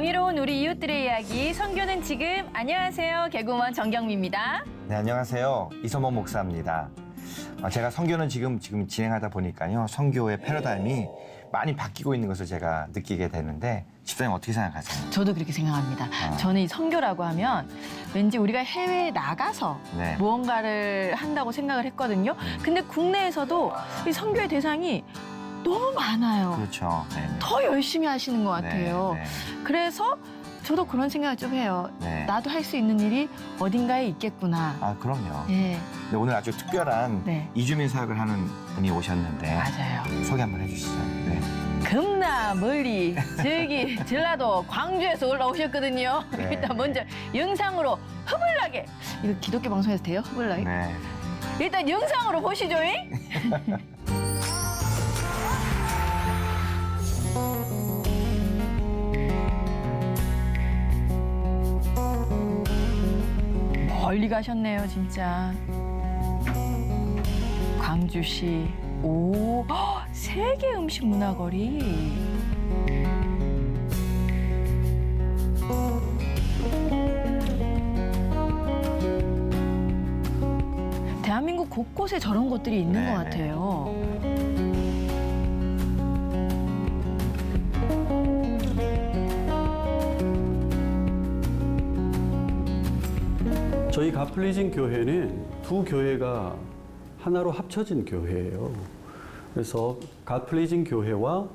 정의로운 우리 이웃들의 이야기 선교는 지금. 안녕하세요. 개구먼 정경미입니다. 네, 안녕하세요. 이서모 목사입니다. 제가 선교는 지금 진행하다 보니까요. 선교의 패러다임이 많이 바뀌고 있는 것을 제가 느끼게 되는데 집사님 어떻게 생각하세요? 저도 그렇게 생각합니다. 저는 이 선교라고 하면 왠지 우리가 해외에 나가서 네. 무언가를 한다고 생각을 했거든요. 근데 국내에서도 이 선교의 대상이 너무 많아요. 그렇죠. 네. 더 열심히 하시는 것 같아요. 네, 네. 그래서 저도 그런 생각을 좀 해요. 네. 나도 할 수 있는 일이 어딘가에 있겠구나. 아, 그럼요. 예, 네, 오늘 아주 특별한 네. 이주민 사역을 하는 분이 오셨는데 맞아요. 소개 한번 해주시죠. 네. 금나 멀리 저기 전라도 광주에서 올라오셨거든요. 네. 일단 먼저 영상으로 흐물나게, 이거 기독교 방송에서 돼요? 흐물나게? 네. 일단 영상으로 보시죠잉. 멀리 가셨네요, 진짜. 광주시. 오, 세계 음식 문화거리. 대한민국 곳곳에 저런 곳들이 있는 네, 것 같아요. 저희 갓플리징 교회는 두 교회가 하나로 합쳐진 교회예요. 그래서 갓플리징 교회와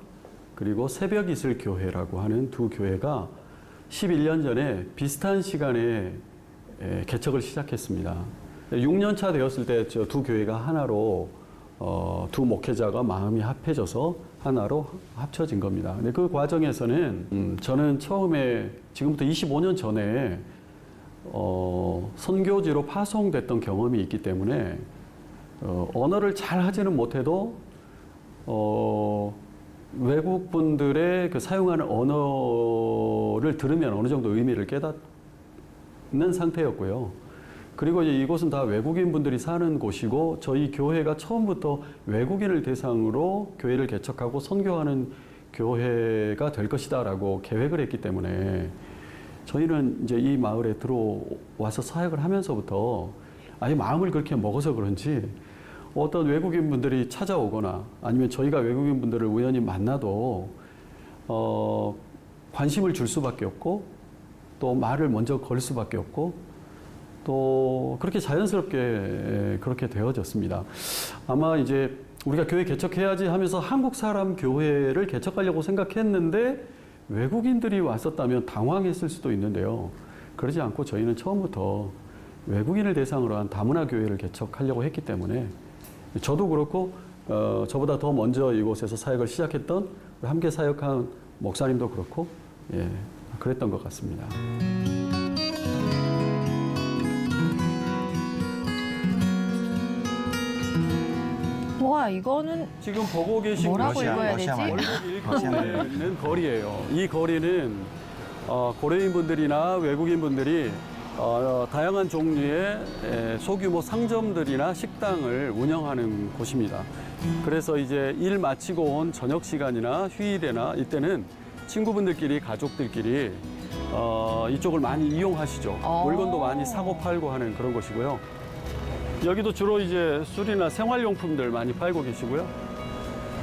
그리고 새벽이슬 교회라고 하는 두 교회가 11년 전에 비슷한 시간에 개척을 시작했습니다. 6년 차 되었을 때 저 두 교회가 하나로 두 목회자가 마음이 합해져서 하나로 합쳐진 겁니다. 근데 그 과정에서는 저는 처음에 지금부터 25년 전에 선교지로 파송됐던 경험이 있기 때문에 언어를 잘 하지는 못해도 외국 분들의 그 사용하는 언어를 들으면 어느 정도 의미를 깨닫는 상태였고요. 그리고 이제 이곳은 다 외국인 분들이 사는 곳이고 저희 교회가 처음부터 외국인을 대상으로 교회를 개척하고 선교하는 교회가 될 것이다라고 계획을 했기 때문에 저희는 이제 이 마을에 들어와서 사역을 하면서부터 아예 마음을 그렇게 먹어서 그런지 어떤 외국인 분들이 찾아오거나 아니면 저희가 외국인 분들을 우연히 만나도 관심을 줄 수밖에 없고 또 말을 먼저 걸 수밖에 없고 또 그렇게 자연스럽게 그렇게 되어졌습니다. 아마 이제 우리가 교회 개척해야지 하면서 한국 사람 교회를 개척하려고 생각했는데 외국인들이 왔었다면 당황했을 수도 있는데요. 그러지 않고 저희는 처음부터 외국인을 대상으로 한 다문화 교회를 개척하려고 했기 때문에 저도 그렇고 저보다 더 먼저 이곳에서 사역을 시작했던 함께 사역한 목사님도 그렇고 그랬던 것 같습니다. 와, 이거는 지금 보고 계신 뭐라고 곳이 읽어야 되지? 있는 거리예요. 이 거리는 고려인 분들이나 외국인 분들이 다양한 종류의 소규모 상점들이나 식당을 운영하는 곳입니다. 그래서 이제 일 마치고 온 저녁 시간이나 휴일에나 이때는 친구분들끼리 가족들끼리 이쪽을 많이 이용하시죠. 물건도 많이 사고 팔고 하는 그런 곳이고요. 여기도 주로 이제 술이나 생활용품들 많이 팔고 계시고요.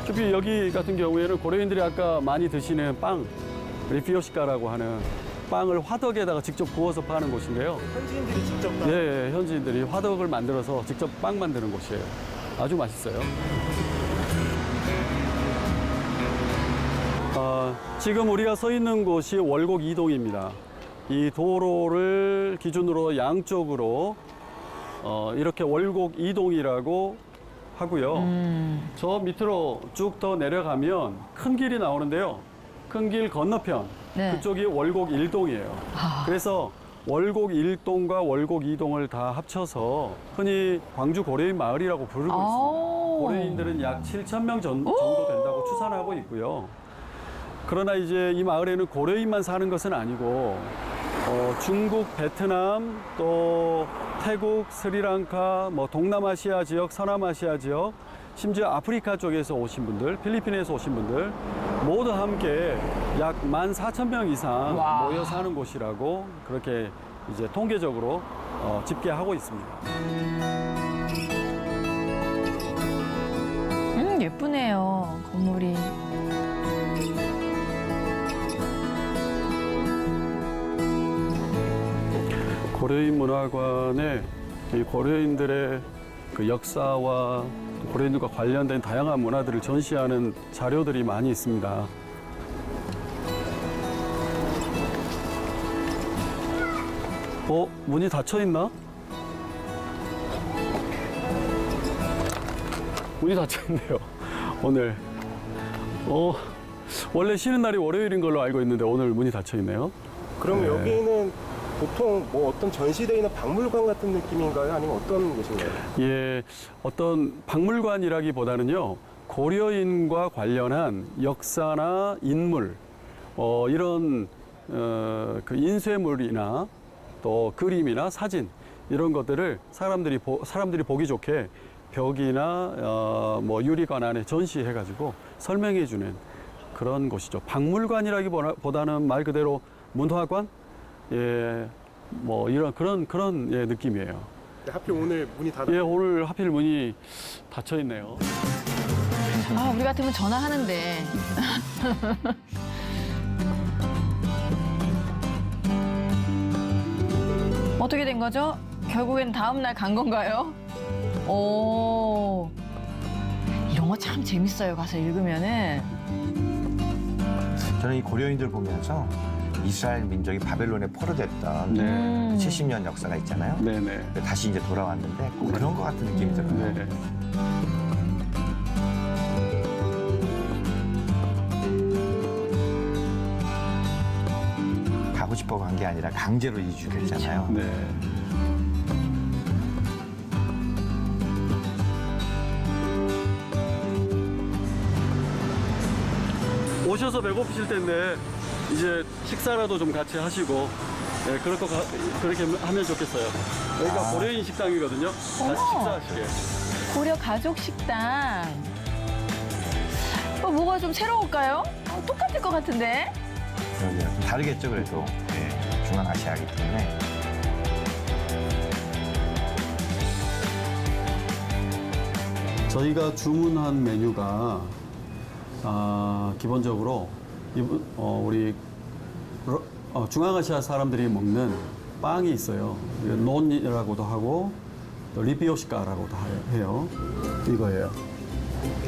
특히 여기 같은 경우에는 고려인들이 아까 많이 드시는 빵, 리피오시카라고 하는 빵을 화덕에다가 직접 구워서 파는 곳인데요. 현지인들이 직접 예, 현지인들이 화덕을 만들어서 직접 빵 만드는 곳이에요. 아주 맛있어요. 지금 우리가 서 있는 곳이 월곡 이동입니다. 이 도로를 기준으로 양쪽으로 이렇게 월곡 이동이라고 하고요. 저 밑으로 쭉 더 내려가면 큰 길이 나오는데요. 큰 길 건너편 네. 그쪽이 월곡 1동이에요. 그래서 월곡 1동과 월곡 2동을 다 합쳐서 흔히 광주 고려인 마을이라고 부르고 있습니다. 고려인들은 약 7,000명 정도 된다고 추산하고 있고요. 그러나 이제 이 마을에는 고려인만 사는 것은 아니고 중국, 베트남, 또 태국, 스리랑카, 뭐 동남아시아 지역, 서남아시아 지역 심지어 아프리카 쪽에서 오신 분들, 필리핀에서 오신 분들 모두 함께 약 14,000명 이상 와. 모여 사는 곳이라고 그렇게 이제 통계적으로 집계하고 있습니다. 예쁘네요, 건물이. 고려인 문화관에 이 고려인들의 그 역사와 고려인들과 관련된 다양한 문화들을 전시하는 자료들이 많이 있습니다. 문이 닫혀 있나? 문이 닫혀 있네요. 오늘. 원래 쉬는 날이 월요일인 걸로 알고 있는데 오늘 문이 닫혀 있네요. 그럼 네. 여기는 보통 뭐 어떤 전시되어 있는 박물관 같은 느낌인가요? 아니면 어떤 곳인가요? 예, 어떤 박물관이라기보다는요, 고려인과 관련한 역사나 인물, 이런 그 인쇄물이나 또 그림이나 사진 이런 것들을 사람들이 보기 좋게 벽이나 뭐 유리관 안에 전시해가지고 설명해주는 그런 곳이죠. 박물관이라기보다는 말 그대로 문화관, 예, 뭐 이런 그런 예, 느낌이에요. 하필 오늘 문이 닫아. 예, 오늘 하필 문이 닫혀 있네요. 아, 우리 같으면 전화하는데. 어떻게 된 거죠? 결국엔 다음 날 간 건가요? 오. 이런 거 참 재밌어요. 가서 읽으면은. 저는 이 고려인들 보면서 이스라엘 민족이 바벨론에 포로됐던 네. 70년 역사가 있잖아요. 네네. 다시 이제 돌아왔는데 꼭 그런 것 같은 느낌이 들어요. 네. 가고 싶어 간 게 아니라 강제로 이주를 했잖아요. 네. 오셔서 배고프실 텐데 이제 식사라도 좀 같이 하시고 네, 그렇게 하면 좋겠어요. 여기가 고려인 식당이거든요. 같이 어머. 식사하시게. 고려 가족 식당. 뭐가 좀 새로울까요? 똑같을 것 같은데. 그러게요. 좀 다르겠죠, 그래도. 네, 중앙아시아이기 때문에. 저희가 주문한 메뉴가 기본적으로 우리 중앙아시아 사람들이 먹는 빵이 있어요. 논이라고도 하고 또 리비오시카라고도 해요. 이거예요.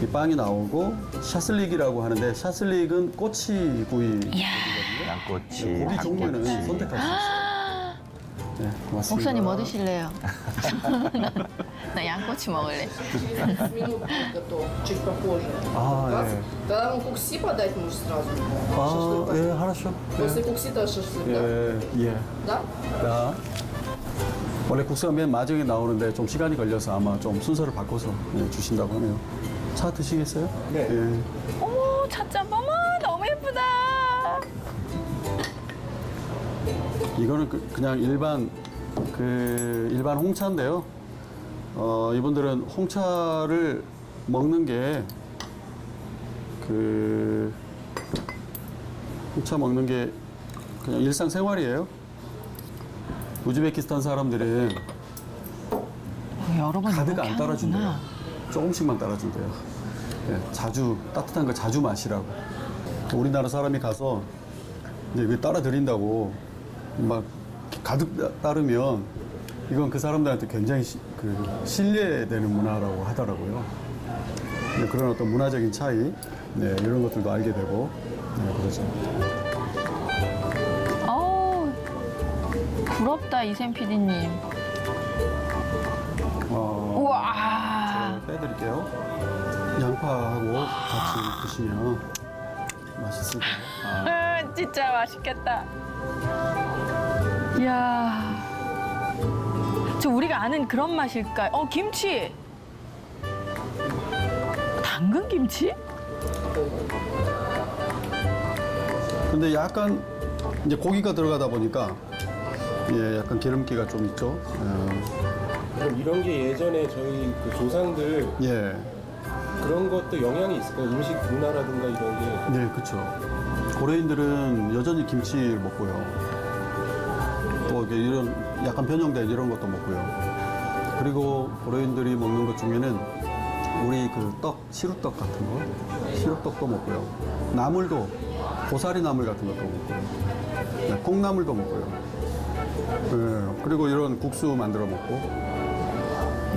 이 빵이 나오고 샤슬릭이라고 하는데 샤슬릭은 꼬치구이. 양꼬치, 고기 종류는 닭꼬치. 선택할 수 있어요. 네, 고맙습니다. 목사님 뭐 드실래요? 나 양꼬치 먹을래. 15 минут готов, чуть попозже. 아, 20. 예. Тогда вам кукси подать можешь сразу. 아, 예, 하나씩. После куксита шашлык, да? 예, Да? 자, 원래 국수가 맨 마지막에 나오는데 좀 시간이 걸려서 아마 좀 순서를 바꿔서 주신다고 하네요. 차 드시겠어요? 네. 예. 어머, 찻잔, 어머, 너무 예쁘다. 이거는 그냥 일반 홍차인데요. 이분들은 홍차를 먹는 게 홍차 먹는 게 그냥 일상생활이에요. 우즈베키스탄 사람들은 여러 번 가득 안 이렇게 따라준대요. 하는구나. 조금씩만 따라준대요. 예, 자주 따뜻한 거 자주 마시라고. 우리나라 사람이 가서 이제 왜 따라 드린다고 막 가득 따르면 이건 그 사람들한테 굉장히 신뢰되는 문화라고 하더라고요. 네, 그런 어떤 문화적인 차이, 네, 이런 것들도 알게 되고, 네, 그러죠. 어우, 부럽다, 이샘 PD님. 우와. 제가 빼드릴게요. 양파하고 같이 드시면 맛있습니다. 진짜 맛있겠다. 이야. 저 우리가 아는 그런 맛일까요? 김치. 당근 김치? 근데 약간 이제 고기가 들어가다 보니까 예, 약간 기름기가 좀 있죠. 그럼 이런 게 예전에 저희 그 조상들 예. 그런 것도 영향이 있을까요? 음식 문화라든가 이런 게. 네, 그렇죠. 고려인들은 여전히 김치 먹고요. 또 이렇게 이런 약간 변형된 이런 것도 먹고요. 그리고 고려인들이 먹는 것 중에는 우리 그 떡, 시루떡 같은 거, 시루떡도 먹고요. 나물도, 고사리 나물 같은 것도 먹고요. 네, 콩나물도 먹고요. 네, 그리고 이런 국수 만들어 먹고.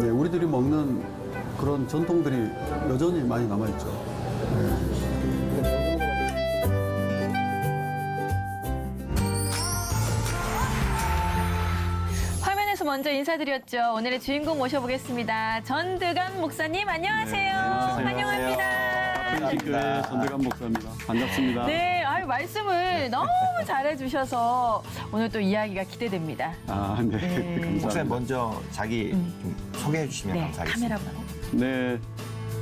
네, 우리들이 먹는 그런 전통들이 여전히 많이 남아있죠. 네. 화면에서 먼저 인사드렸죠. 오늘의 주인공 모셔보겠습니다. 전드간 목사님 안녕하세요. 환영합니다. 카톨릭교회 전대감 목사입니다. 반갑습니다. 네, 아유 말씀을 너무 잘해주셔서 오늘 또 이야기가 기대됩니다. 아, 네. 네. 감사합니다. 목사님 먼저 자기 좀 소개해 주시면 네, 감사하겠습니다. 카메라 보고. 네,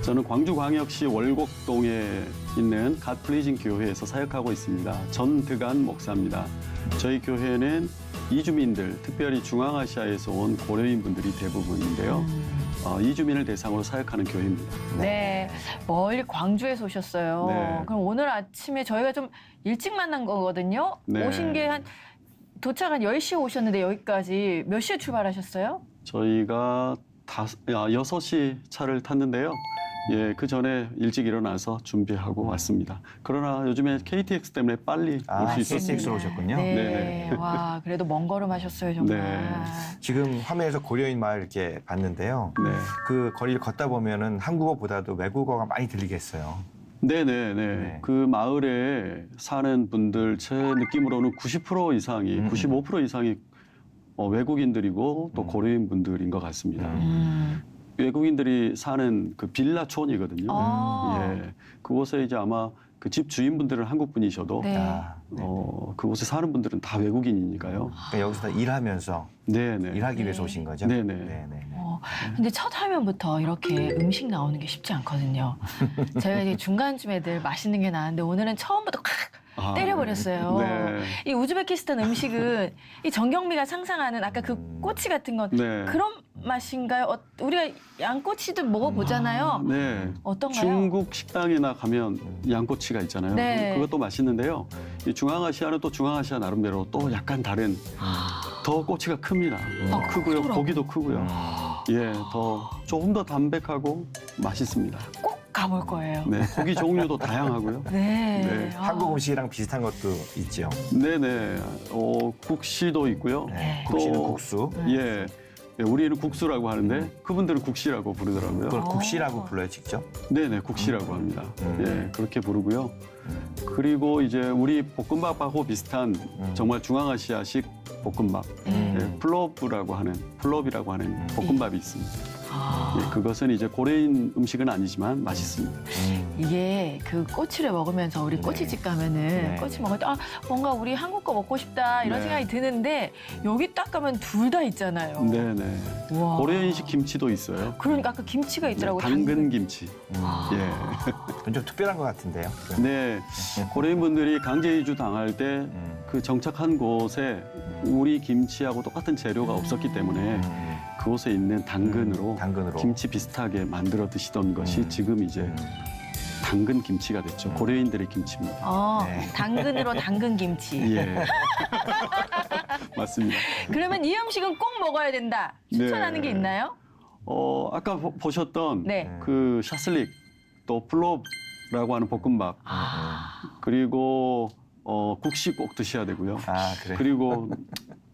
저는 광주광역시 월곡동에 있는 갓플리징 교회에서 사역하고 있습니다. 전드간 목사입니다. 저희 교회는 이주민들, 특별히 중앙아시아에서 온 고려인 분들이 대부분인데요. 이주민을 대상으로 사역하는 교회입니다. 네, 멀리 광주에서 오셨어요. 네. 그럼 오늘 아침에 저희가 좀 일찍 만난 거거든요. 네. 오신 게 도착 한 10시에 오셨는데 여기까지 몇 시에 출발하셨어요? 저희가 6시 차를 탔는데요. 예, 그 전에 일찍 일어나서 준비하고 왔습니다. 그러나 요즘에 KTX 때문에 빨리 올 수 있었습니다. KTX로 오셨군요. 네. 네네. 와, 그래도 먼 걸음 하셨어요, 정말. 네. 지금 화면에서 고려인 마을 이렇게 봤는데요. 네. 그 거리를 걷다 보면은 한국어보다도 외국어가 많이 들리겠어요. 네네네. 그 마을에 사는 분들 제 느낌으로는 90% 이상이, 95% 이상이 외국인들이고 또 고려인 분들인 것 같습니다. 외국인들이 사는 그 빌라촌이거든요. 예, 그곳에 이제 아마 그 집 주인분들은 한국 분이셔도 네. 아, 그곳에 사는 분들은 다 외국인이니까요. 그러니까 여기서 일하면서 네네. 일하기 위해서 오신 거죠? 네네. 네네. 근데 첫 화면부터 이렇게 음식 나오는 게 쉽지 않거든요. 제가 이제 중간쯤에 늘 맛있는 게 나왔는데 오늘은 처음부터 칵 때려버렸어요. 네. 이 우즈베키스탄 음식은 이 정경미가 상상하는 아까 그 꼬치 같은 건 네. 그런 맛인가요? 우리가 양꼬치도 먹어보잖아요. 네. 어떤가요? 중국 식당이나 가면 양꼬치가 있잖아요. 네. 그것도 맛있는데요. 이 중앙아시아는 또 중앙아시아 나름대로 또 약간 다른 더 꼬치가 큽니다. 크고요. 크더라고요. 고기도 크고요. 예, 조금 더 담백하고 맛있습니다. 꼭 가볼 거예요. 네, 고기 종류도 다양하고요. 네. 네. 한국 음식이랑 비슷한 것도 있죠. 네네. 국시도 있고요. 네. 또- 국시는 국수. 예. 예, 우리는 국수라고 하는데 그분들은 국시라고 부르더라고요. 그걸 국시라고 불러요, 직접? 네네, 국시라고 합니다. 예, 그렇게 부르고요. 그리고 이제 우리 볶음밥하고 비슷한 정말 중앙아시아식 볶음밥, 예, 플로브라고 하는 볶음밥이 있습니다. 예, 그것은 이제 고려인 음식은 아니지만 맛있습니다. 이게 그 꼬치를 먹으면서 우리 꼬치집 가면은 네. 꼬치 먹을 때 뭔가 우리 한국 거 먹고 싶다 이런 네. 생각이 드는데 여기 딱 가면 둘 다 있잖아요. 네네. 우와. 고려인식 김치도 있어요. 그러니까 아까 김치가 있더라고요. 당근 김치. 예. 그건 좀 특별한 것 같은데요. 네. 고려인 분들이 강제 이주 당할 때 그 정착한 곳에 우리 김치하고 똑같은 재료가 없었기 때문에 그곳에 있는 당근으로 당근으로. 김치 비슷하게 만들어 드시던 것이 지금 이제 당근 김치가 됐죠. 고려인들의 김치입니다. 네. 당근으로 당근 김치. 예. 맞습니다. 그러면 이 음식은 꼭 먹어야 된다. 추천하는 네. 게 있나요? 아까 보셨던 네. 그 샤슬릭 또 플롭라고 하는 볶음밥 그리고 국시 꼭 드셔야 되고요. 아, 그래. 그리고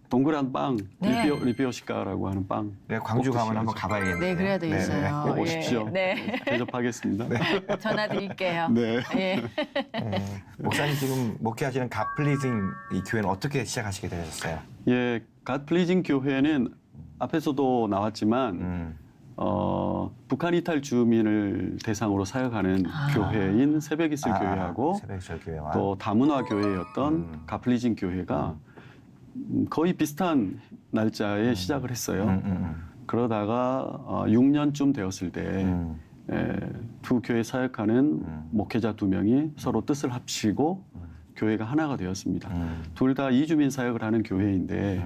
동그란 빵, 네. 리피오시카라고 하는 빵. 네, 광주 꼭 가면 한번 드셔야죠. 가봐야겠네요. 네, 그래야 되겠어요. 꼭 오십시오. 네. 대접하겠습니다. 전화 드릴게요. 네. 예. 네. 목사님 지금 목회하시는 갓플리징 이 교회는 어떻게 시작하시게 되셨어요? 예, 갓플리징 교회는 앞에서도 나왔지만 북한 이탈 주민을 대상으로 사역하는 교회인 새벽이슬 교회하고 새벽이슬 교회와 또 다문화 교회였던 갓플리징 교회가 거의 비슷한 날짜에 시작을 했어요. 그러다가 6년쯤 되었을 때 두 교회 사역하는 목회자 2명이 서로 뜻을 합치고 교회가 하나가 되었습니다. 둘 다 이주민 사역을 하는 교회인데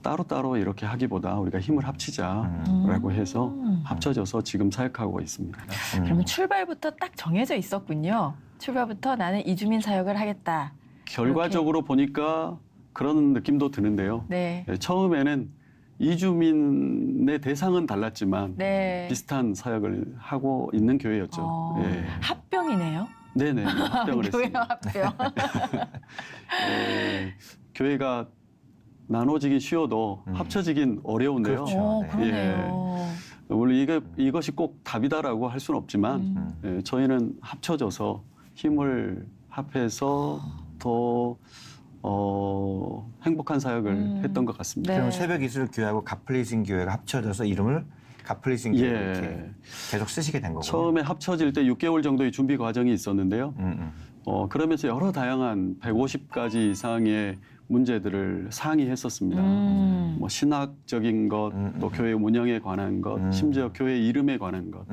따로따로 이렇게 하기보다 우리가 힘을 합치자라고 해서 합쳐져서 지금 사역하고 있습니다. 그러면 출발부터 딱 정해져 있었군요. 출발부터 나는 이주민 사역을 하겠다. 결과적으로 보니까 그런 느낌도 드는데요. 네. 처음에는 이주민의 대상은 달랐지만 네. 비슷한 사역을 하고 있는 교회였죠. 예. 합병이네요. 네네, 합병을 교회 했습니다. 합병. 교회가 나눠지긴 쉬워도 합쳐지긴 어려운데요. 그렇죠. 그러네요. 물론 이것이 꼭 답이다라고 할 수는 없지만 저희는 합쳐져서 힘을 합해서 더 행복한 사역을 했던 것 같습니다. 네. 그럼 새벽이슬교회하고 갓플리징 교회가 합쳐져서 이름을 갓플리징 교회 이렇게 계속 쓰시게 된 거고요. 처음에 합쳐질 때 6개월 정도의 준비 과정이 있었는데요. 그러면서 여러 다양한 150가지 이상의 문제들을 상의했었습니다. 뭐 신학적인 것, 또 교회 운영에 관한 것, 심지어 교회 이름에 관한 것.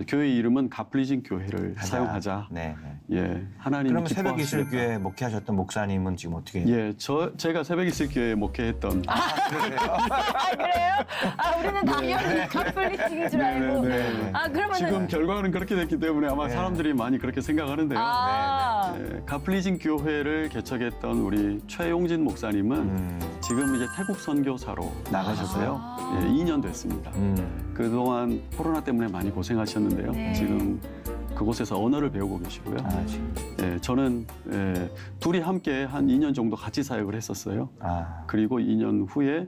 교회 이름은 갓플리징 교회를 사용하자. 네. 예, 하나님이 그러면 기뻐하시겠다. 새벽이슬교회 목회하셨던 목사님은 지금 어떻게? 예, 제가 새벽이슬교회에 목회했던. 그래요? 우리는 당연히 갓플리팅인 줄 알고. 네. 그러면은 지금 결과는 그렇게 됐기 때문에 아마 사람들이 많이 그렇게 생각하는데요. 갓플리징 교회를 개척했던 우리 최용진 목사님은 지금 이제 태국 선교사로 나가셨어요. 예, 2년 됐습니다. 그동안 코로나 때문에 많이 고생하셨는데요. 네. 지금 그곳에서 언어를 배우고 계시고요. 예, 저는 둘이 함께 한 2년 정도 같이 사역을 했었어요. 그리고 2년 후에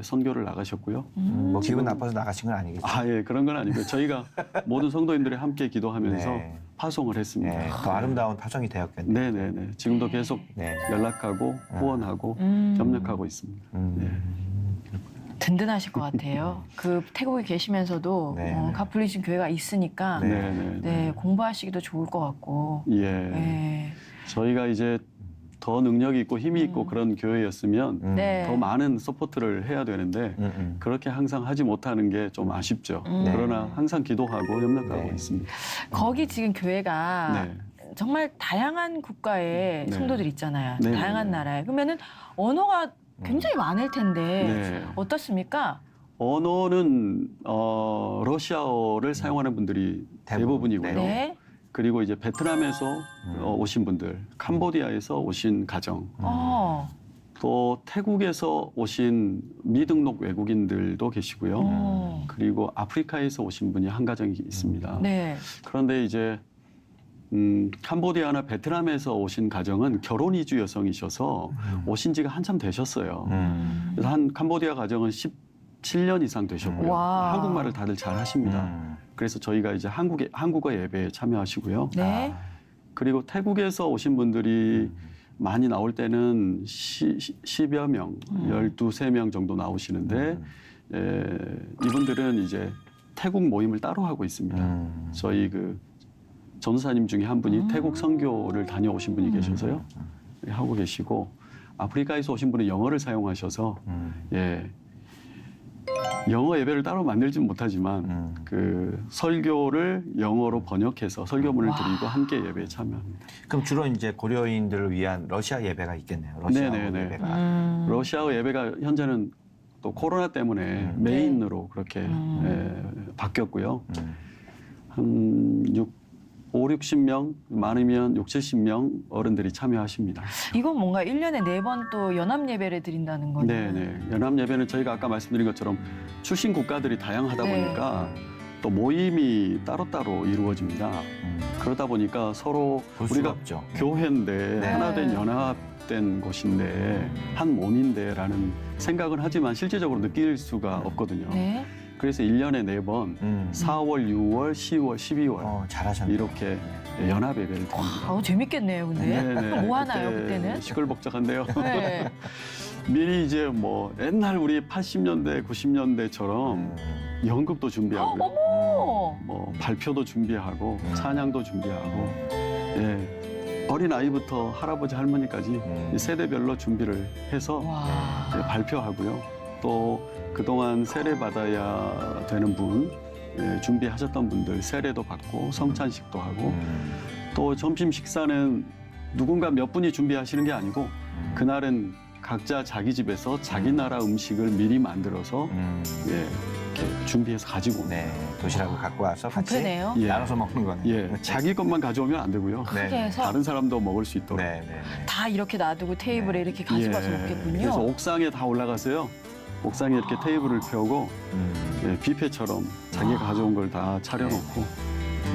선교를 나가셨고요. 뭐 기분 나빠서 나가신 건 아니겠죠? 예, 그런 건 아니고요. 저희가 모든 성도인들이 함께 기도하면서 네. 파송을 했습니다. 네, 더 아름다운 파송이 되었겠네요. 네네네. 지금도 계속 네. 연락하고 후원하고 협력하고 있습니다. 네. 든든하실 것 같아요. 그 태국에 계시면서도 네. 갓플리팅 교회가 있으니까 네네. 공부하시기도 좋을 것 같고. 예. 네. 저희가 이제 더 능력이 있고 힘이 있고 그런 교회였으면 네. 더 많은 서포트를 해야 되는데 그렇게 항상 하지 못하는 게 좀 아쉽죠. 그러나 항상 기도하고 협력하고 있습니다. 거기 지금 교회가 네. 정말 다양한 국가의 네. 성도들 있잖아요. 네. 다양한 나라에. 그러면은 언어가 굉장히 많을 텐데 네. 어떻습니까? 언어는 러시아어를 사용하는 분들이 대부분이고요. 네. 그리고 이제 베트남에서 오신 분들, 캄보디아에서 오신 가정, 또 태국에서 오신 미등록 외국인들도 계시고요. 그리고 아프리카에서 오신 분이 한 가정이 있습니다. 네. 그런데 이제 캄보디아나 베트남에서 오신 가정은 결혼 이주 여성이셔서 오신 지가 한참 되셨어요. 그래서 한 캄보디아 가정은 17년 이상 되셨고요. 와. 한국말을 다들 잘 하십니다. 그래서 저희가 이제 한국어 예배에 참여하시고요. 네. 그리고 태국에서 오신 분들이 많이 나올 때는 10여 명, 12명 정도 나오시는데 이분들은 이제 태국 모임을 따로 하고 있습니다. 저희 그 전도사님 중에 한 분이 태국 선교를 다녀오신 분이 계셔서요. 하고 계시고 아프리카에서 오신 분은 영어를 사용하셔서 예. 영어 예배를 따로 만들지는 못하지만 그 설교를 영어로 번역해서 설교문을 드리고 함께 예배에 참여합니다. 그럼 주로 이제 고려인들을 위한 러시아 예배가 있겠네요. 러시아 네네네. 예배가. 러시아어 예배가 현재는 또 코로나 때문에 메인으로 그렇게 바뀌었고요. 한 5, 60명, 많으면 6, 70명 어른들이 참여하십니다. 이건 뭔가 1년에 4번 또 연합 예배를 드린다는 거네요. 네네. 연합 예배는 저희가 아까 말씀드린 것처럼 출신 국가들이 다양하다 네. 보니까 또 모임이 따로따로 이루어집니다. 그러다 보니까 서로 볼 수가 우리가 없죠. 교회인데 네. 하나된 연합된 곳인데 한 몸인데라는 생각은 하지만 실제적으로 느낄 수가 없거든요. 네. 그래서 1년에 4번 4월, 6월, 10월, 12월 잘하셨네요. 이렇게 연합 예배를 드립니다. 재밌겠네요, 근데. 그럼 뭐 하나요, 그때는? 시끌벅적한데요. 네. 미리 이제 뭐 옛날 우리 80년대, 90년대처럼 연극도 준비하고 어머! 뭐 발표도 준비하고 찬양도 준비하고 예. 어린 아이부터 할아버지 할머니까지 세대별로 준비를 해서 와. 이제 발표하고요. 또 그동안 세례 받아야 되는 분 예, 준비하셨던 분들 세례도 받고 성찬식도 하고 또 점심 식사는 누군가 몇 분이 준비하시는 게 아니고 그날은 각자 자기 집에서 자기 나라 음식을 미리 만들어서 예, 이렇게 준비해서 가지고 네, 도시락을 갖고 와서 같이 뷔페네요. 예. 나눠서 먹는 거네. 예, 자기 것만 가져오면 안 되고요. 네. 크게 해서 다른 사람도 먹을 수 있도록. 네, 네. 다 이렇게 놔두고 테이블에 이렇게 가져가서 예, 먹겠군요. 그래서 옥상에 다 올라가서요. 옥상에 이렇게 테이블을 펴고 예, 뷔페처럼 자기가 가져온 걸 다 차려놓고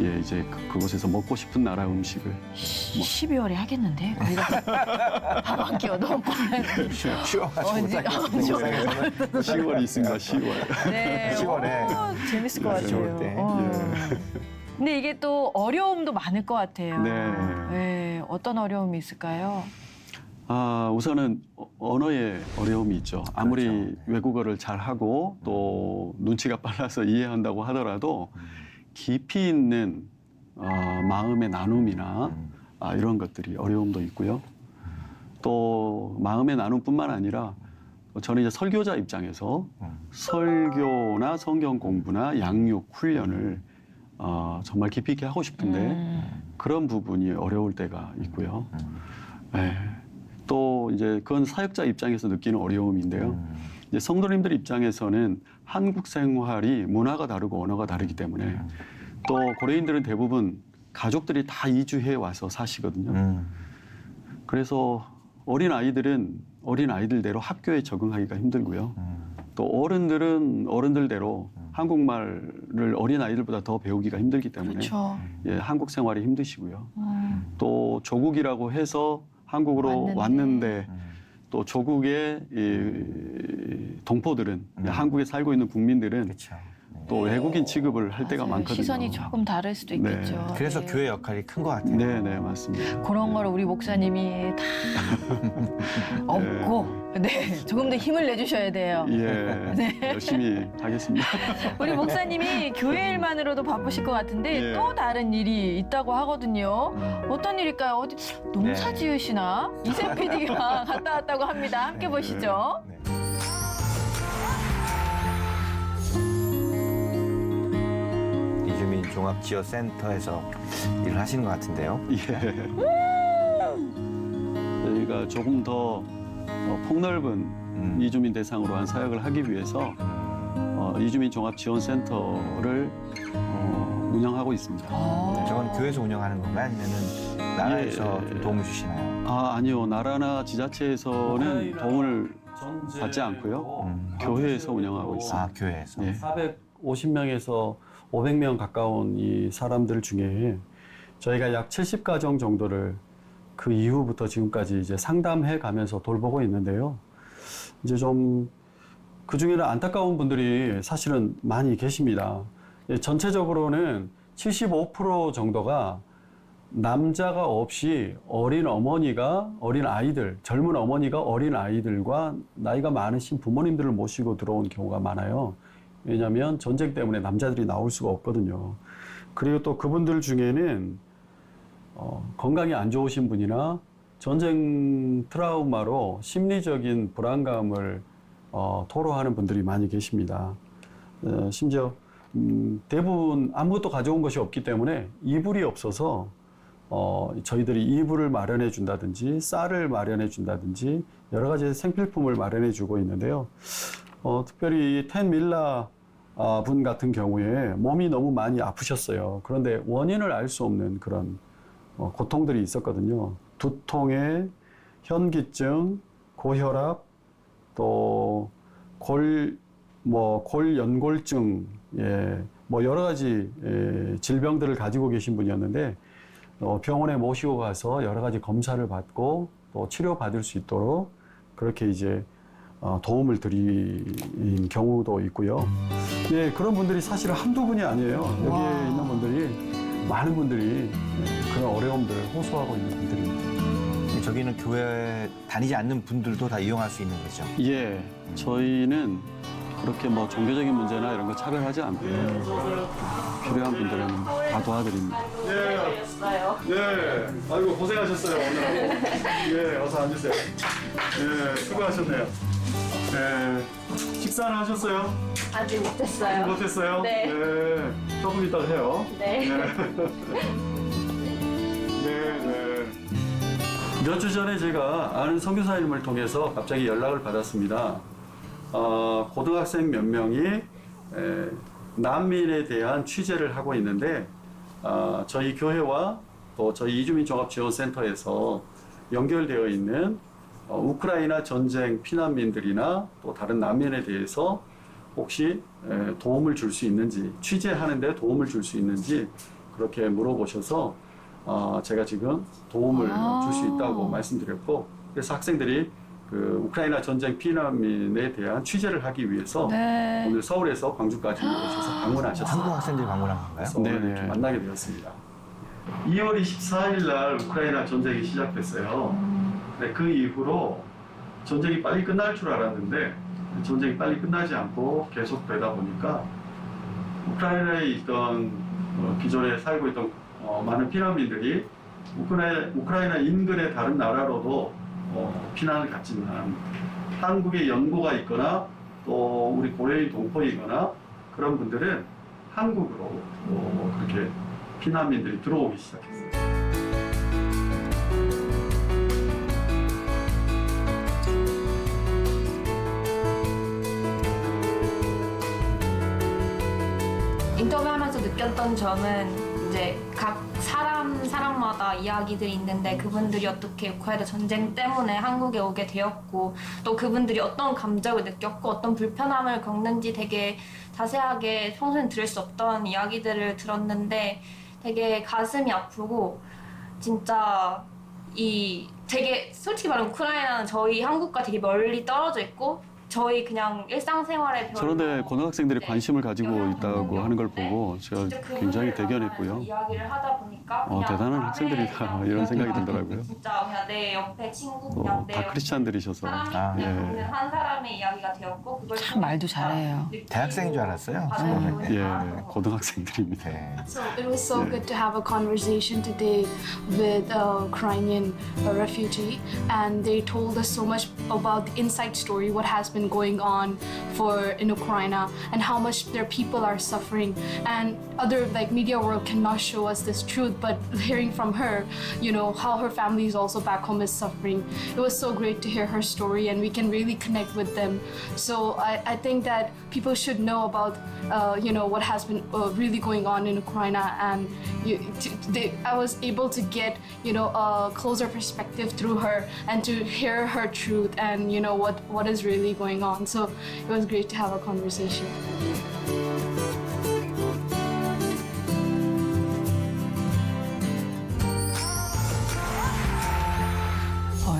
예, 이제 그곳에서 먹고 싶은 나라 음식을 12월에 하겠는데 거기다 밥 한 끼 얻어먹고 쉬워가지고 언제- 옥상에서는 10월이 있습니다. 10월. 네. 10월에. 재밌을 것 같아요. 좋을 때. 근데 이게 또 어려움도 많을 것 같아요. 네. 네, 어떤 어려움이 있을까요? 아, 우선은 언어의 어려움이 있죠. 아무리 그렇죠. 외국어를 잘하고 또 눈치가 빨라서 이해한다고 하더라도 깊이 있는 마음의 나눔이나 이런 것들이 어려움도 있고요. 또 마음의 나눔뿐만 아니라 저는 이제 설교자 입장에서 설교나 성경 공부나 양육 훈련을 정말 깊이 있게 하고 싶은데 그런 부분이 어려울 때가 있고요. 네. 또 이제 그건 사역자 입장에서 느끼는 어려움인데요. 이제 성도님들 입장에서는 한국 생활이 문화가 다르고 언어가 다르기 때문에 또 고려인들은 대부분 가족들이 다 이주해 와서 사시거든요. 그래서 어린 아이들대로 학교에 적응하기가 힘들고요. 또 어른들은 어른들대로 한국말을 어린 아이들보다 더 배우기가 힘들기 때문에 그렇죠. 예, 한국 생활이 힘드시고요. 또 조국이라고 해서 한국으로 왔는데 또 조국의 이 동포들은 한국에 살고 있는 국민들은 그렇죠. 또 외국인 취급을 할 때가 맞아요. 많거든요. 시선이 조금 다를 수도 네. 있겠죠. 그래서 네. 교회 역할이 큰 것 같아요. 네, 네, 맞습니다. 그런 걸 우리 목사님이 다 업고 네, 조금 더 힘을 내주셔야 돼요. 예, 열심히 하겠습니다. 우리 목사님이 교회 일만으로도 바쁘실 것 같은데 예. 또 다른 일이 있다고 하거든요. 어떤 일일까요? 어디 농사 네. 지으시나? 이세 PD가 갔다 왔다고 합니다. 함께 보시죠. 네. 이주민 종합지원센터에서 일을 하시는 것 같은데요. 예. 저희가 조금 더 폭넓은 이주민 대상으로 한 사역을 하기 위해서 이주민 종합지원센터를 운영하고 있습니다. 저건 교회에서 운영하는 건가요? 아니면은 나라에서 예. 좀 도움을 주시나요? 아니요. 나라나 지자체에서는 도움을 받지 않고요. 교회에서 운영하고 있습니다. 아, 교회에서. 예. 450명에서 500명 가까운 이 사람들 중에 저희가 약 70가정 정도를 그 이후부터 지금까지 이제 상담해 가면서 돌보고 있는데요. 이제 좀 그 중에는 안타까운 분들이 사실은 많이 계십니다. 예, 전체적으로는 75% 정도가 남자가 없이 어린 아이들, 젊은 어머니가 어린 아이들과 나이가 많으신 부모님들을 모시고 들어온 경우가 많아요. 왜냐하면 전쟁 때문에 남자들이 나올 수가 없거든요. 그리고 또 그분들 중에는 건강이 안 좋으신 분이나 전쟁 트라우마로 심리적인 불안감을 토로하는 분들이 많이 계십니다. 심지어 대부분 아무것도 가져온 것이 없기 때문에 이불이 없어서 저희들이 이불을 마련해 준다든지 쌀을 마련해 준다든지 여러 가지 생필품을 마련해 주고 있는데요. 특별히 텐밀라 분 같은 경우에 몸이 너무 많이 아프셨어요. 그런데 원인을 알 수 없는 그런 고통들이 있었거든요. 두통에 현기증, 고혈압, 또 골연골증, 여러 가지 질병들을 가지고 계신 분이었는데 병원에 모시고 가서 여러 가지 검사를 받고 또 치료받을 수 있도록 그렇게 이제 도움을 드린 경우도 있고요. 예, 그런 분들이 사실 한두 분이 아니에요. 여기에 있는 분들이 많은 분들이 그런 어려움들을 호소하고 있는 분들입니다. 저기는 교회 다니지 않는 분들도 다 이용할 수 있는 거죠. 예, 저희는 그렇게 뭐 종교적인 문제나 이런 거 차별하지 않고요. 필요한 분들은 다 도와드립니다. 예, 아이고 고생하셨어요 오늘. 예, 어서 앉으세요. 예, 수고하셨네요. 예, 식사는 하셨어요? 아직 못했어요. 못했어요? 네. 예, 조금 이따가 해요. 네. 네, 네. 몇 주 전에 제가 아는 선교사님을 통해서 갑자기 연락을 받았습니다. 고등학생 몇 명이 난민에 대한 취재를 하고 있는데 저희 교회와 또 저희 이주민 종합지원센터에서 연결되어 있는 우크라이나 전쟁 피난민들이나 또 다른 난민에 대해서 혹시 도움을 줄 수 있는지, 취재하는데 도움을 줄 수 있는지 그렇게 물어보셔서 제가 지금 도움을 줄 수 있다고 말씀드렸고, 그래서 학생들이 그 우크라이나 전쟁 피난민에 대한 취재를 하기 위해서 네. 오늘 서울에서 광주까지 오셔서 방문하셨습니다. 한국 학생들이 방문한 건가요? 그래서 오늘 이렇게 만나게 되었습니다. 2월 24일 날 우크라이나 전쟁이 시작됐어요. 근데 그 이후로 전쟁이 빨리 끝날 줄 알았는데 전쟁이 빨리 끝나지 않고 계속되다 보니까 우크라이나에 있던 기존에 살고 있던 많은 피난민들이 우크라이나 인근의 다른 나라로도 피난을 갔지만 한국에 연고가 있거나 또 우리 고려인 동포이거나 그런 분들은 한국으로 그렇게 피난민들이 들어오기 시작했어요. 인터뷰하면서 느꼈던 점은 이제 각 사람마다 이야기들이 있는데 그분들이 어떻게 우크라이나 전쟁 때문에 한국에 오게 되었고 또 그분들이 어떤 감정을 느꼈고 어떤 불편함을 겪는지 되게 자세하게 평소엔 들을 수 없던 이야기들을 들었는데 되게 가슴이 아프고 진짜 되게 솔직히 말하면 우크라이나는 저희 한국과 되게 멀리 떨어져 있고 저희 그냥 일상생활에 그런데 고등학생들이 네, 관심을 가지고 영향을 있다고 받는 하는 걸 게 보고 없는데 제가 진짜 굉장히 그분들을 대견했고요. 만나면서 이야기를 하다 보니까 그냥 대단한 남의 학생들이다 그냥 이런 생각이 이야기가 들더라고요. 진짜 그냥 내 옆에 친구 그냥 내 다 옆에 크리스찬들이셔서 사람이 그냥 예. 있는 한 사람의 이야기가 되었고 그걸 참 말도 잘해요. 대학생인 줄 알았어요. 예, 고등학생들입니다. 네. So it was so good to have a conversation today with a Ukrainian refugee, and they told us so much about the inside story, what has been going on in Ukraine, and how much their people are suffering. And other media world cannot show us this truth, but hearing from her, how her family is also back home is suffering. It was so great to hear her story, and we can really connect with them. So I think that people should know about what has been really going on in Ukraine, and I was able to get a closer perspective through her and to hear her truth and what is really going on. So it was great to have a conversation.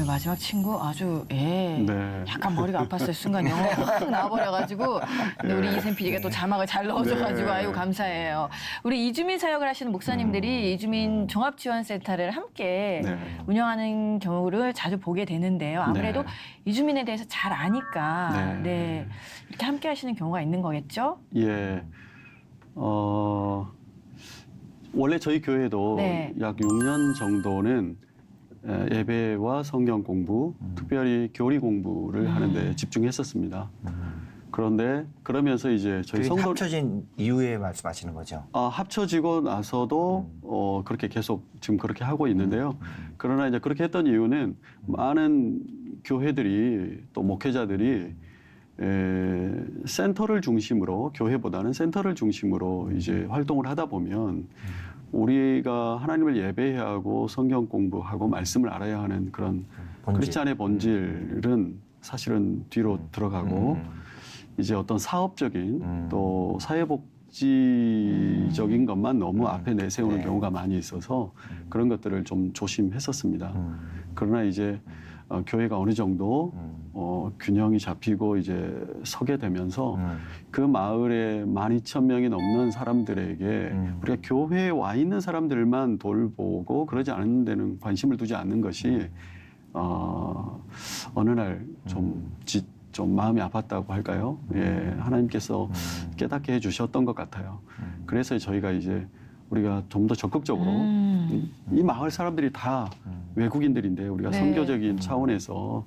마지막 친구 아주 네. 약간 머리가 아팠어요. 순간 영어가 확 나와버려가지고 근데 우리 이샘 PD가 또 자막을 잘 넣어줘가지고 네. 아이고 감사해요. 우리 이주민 사역을 하시는 목사님들이 이주민 종합지원센터를 함께 네. 운영하는 경우를 자주 보게 되는데요. 아무래도 네. 이주민에 대해서 잘 아니까 네. 네. 이렇게 함께 하시는 경우가 있는 거겠죠? 예. 원래 저희 교회도 네. 약 6년 정도는 예배와 성경 공부, 특별히 교리 공부를 하는데 집중했었습니다. 그런데 그러면서 이제 저희 그게 성도 합쳐진 이후에 말씀하시는 거죠? 합쳐지고 나서도 그렇게 계속 지금 그렇게 하고 있는데요. 그러나 이제 그렇게 했던 이유는 많은 교회들이 또 목회자들이 센터를 중심으로 교회보다는 센터를 중심으로 이제 활동을 하다 보면 우리가 하나님을 예배해야 하고 성경 공부하고 말씀을 알아야 하는 그런 본질. 크리스찬의 본질은 사실은 뒤로 들어가고 이제 어떤 사업적인 또 사회복지적인 것만 너무 앞에 내세우는 네. 경우가 많이 있어서 그런 것들을 좀 조심했었습니다. 그러나 이제 교회가 어느 정도 균형이 잡히고 이제 서게 되면서 그 마을에 12,000명이 넘는 사람들에게 우리가 교회에 와 있는 사람들만 돌보고 그러지 않은 데는 관심을 두지 않는 것이 어느 날 좀 마음이 아팠다고 할까요? 예, 하나님께서 깨닫게 해주셨던 것 같아요. 그래서 저희가 이제 우리가 좀 더 적극적으로 이 마을 사람들이 다 외국인들인데 우리가 네. 선교적인 차원에서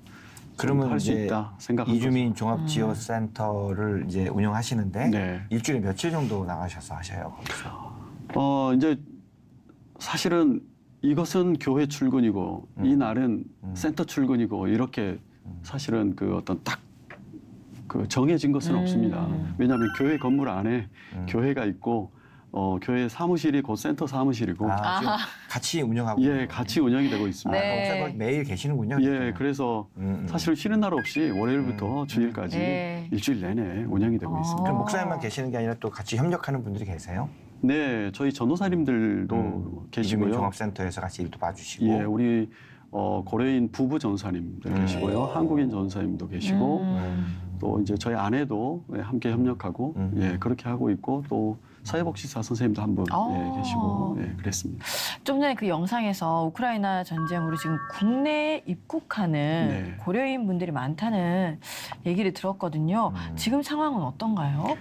그러면 할 수 이제 있다 생각하고 이주민 종합지원센터를 이제 운영하시는데 네. 일주일에 며칠 정도 나가셔서 하셔요? 거기서? 이제 사실은 이것은 교회 출근이고 이 날은 센터 출근이고 이렇게 사실은 그 어떤 딱 그 정해진 것은 없습니다. 왜냐하면 교회 건물 안에 교회가 있고 교회 사무실이 곧 센터 사무실이고 지금 같이 운영하고. 예, 같이 운영이 되고 있습니다. 네. 목사님 매일 계시는군요. 예, 그래서 사실은 쉬는 날 없이 월요일부터 주일까지 네. 일주일 내내 운영이 되고 있습니다. 그럼 목사님만 계시는 게 아니라 또 같이 협력하는 분들이 계세요? 네, 저희 전도사님들도 계시고요. 종합센터에서 같이 일도 봐주시고. 예, 우리 고려인 부부 전사님들 계시고요. 한국인 전사님도 계시고 또 이제 저희 아내도 함께 협력하고 예, 그렇게 하고 있고 또 사회복지사 선생님도 한 분 예, 계시고 예, 그랬습니다. 좀 전에 그 영상에서 우크라이나 전쟁으로 지금 국내에 입국하는 네. 고려인 분들이 많다는 얘기를 들었거든요. 지금 상황은 어떤가요?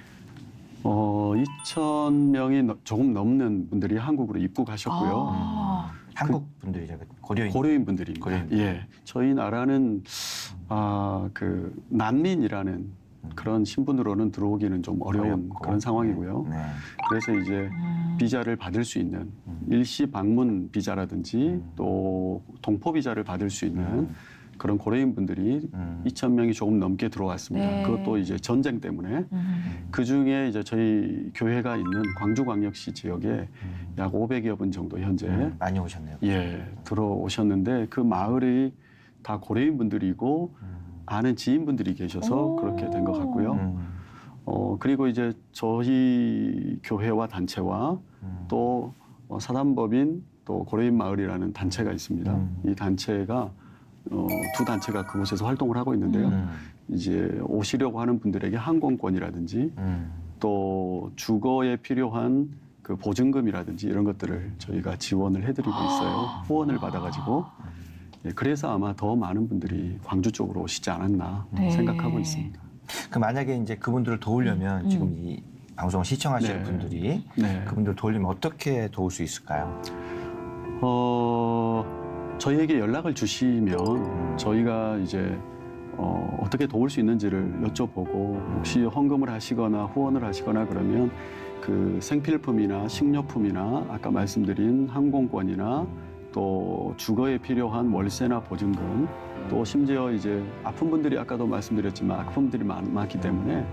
2,000명이 조금 넘는 분들이 한국으로 입국하셨고요. 아, 한국 분들이죠. 고려인. 고려인 분들입니다. 고려인. 예, 저희 나라는 그 난민이라는 그런 신분으로는 들어오기는 좀 어려운 어렵고. 그런 상황이고요. 네. 그래서 이제 비자를 받을 수 있는 일시 방문 비자라든지 또 동포 비자를 받을 수 있는 그런 고려인 분들이 2,000명이 조금 넘게 들어왔습니다. 네. 그것도 이제 전쟁 때문에 그 중에 이제 저희 교회가 있는 광주광역시 지역에 약 500여 분 정도 현재 많이 오셨네요. 예 들어오셨는데 그 마을이 다 고려인 분들이고 아는 지인분들이 계셔서 그렇게 된 것 같고요. 그리고 이제 저희 교회와 단체와 또 사단법인 또 고려인 마을이라는 단체가 있습니다. 이 단체가 두 단체가 그곳에서 활동을 하고 있는데요. 이제 오시려고 하는 분들에게 항공권이라든지 또 주거에 필요한 그 보증금이라든지 이런 것들을 저희가 지원을 해드리고 있어요. 후원을 받아가지고. 예, 그래서 아마 더 많은 분들이 광주 쪽으로 오시지 않았나 네. 생각하고 있습니다. 그 만약에 이제 그분들을 도우려면 지금 이 방송을 시청하시는 네. 분들이 네. 그분들을 도우려면 어떻게 도울 수 있을까요? 저희에게 연락을 주시면 저희가 이제 어떻게 도울 수 있는지를 여쭤보고 혹시 헌금을 하시거나 후원을 하시거나 그러면 그 생필품이나 식료품이나 아까 말씀드린 항공권이나 또 주거에 필요한 월세나 보증금 또 심지어 이제 아픈 분들이 아까도 말씀드렸지만 아픈 분들이 많기 때문에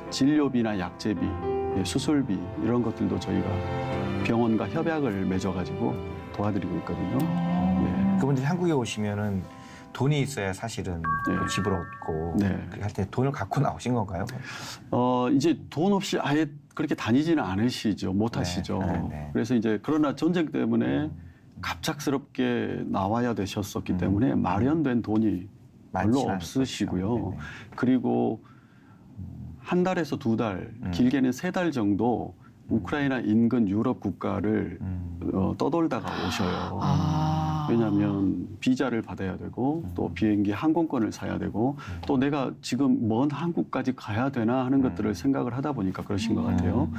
진료비나 약제비, 예, 수술비 이런 것들도 저희가 병원과 협약을 맺어가지고 도와드리고 있거든요. 예. 그분들이 한국에 오시면은 돈이 있어야 사실은 네. 또 집을 얻고 네. 그렇게 할 때 돈을 갖고 나오신 건가요? 이제 돈 없이 아예 그렇게 다니지는 않으시죠. 못 하시죠. 네. 그래서 이제 그러나 전쟁 때문에 갑작스럽게 나와야 되셨었기 때문에 마련된 돈이 별로 많지는 없으시고요. 않을 것이죠. 그리고 한 달에서 두 달, 길게는 3달 정도 우크라이나 인근 유럽 국가를 떠돌다가 오셔요. 왜냐하면 비자를 받아야 되고 또 비행기 항공권을 사야 되고 또 내가 지금 먼 한국까지 가야 되나 하는 것들을 생각을 하다 보니까 그러신 것 같아요.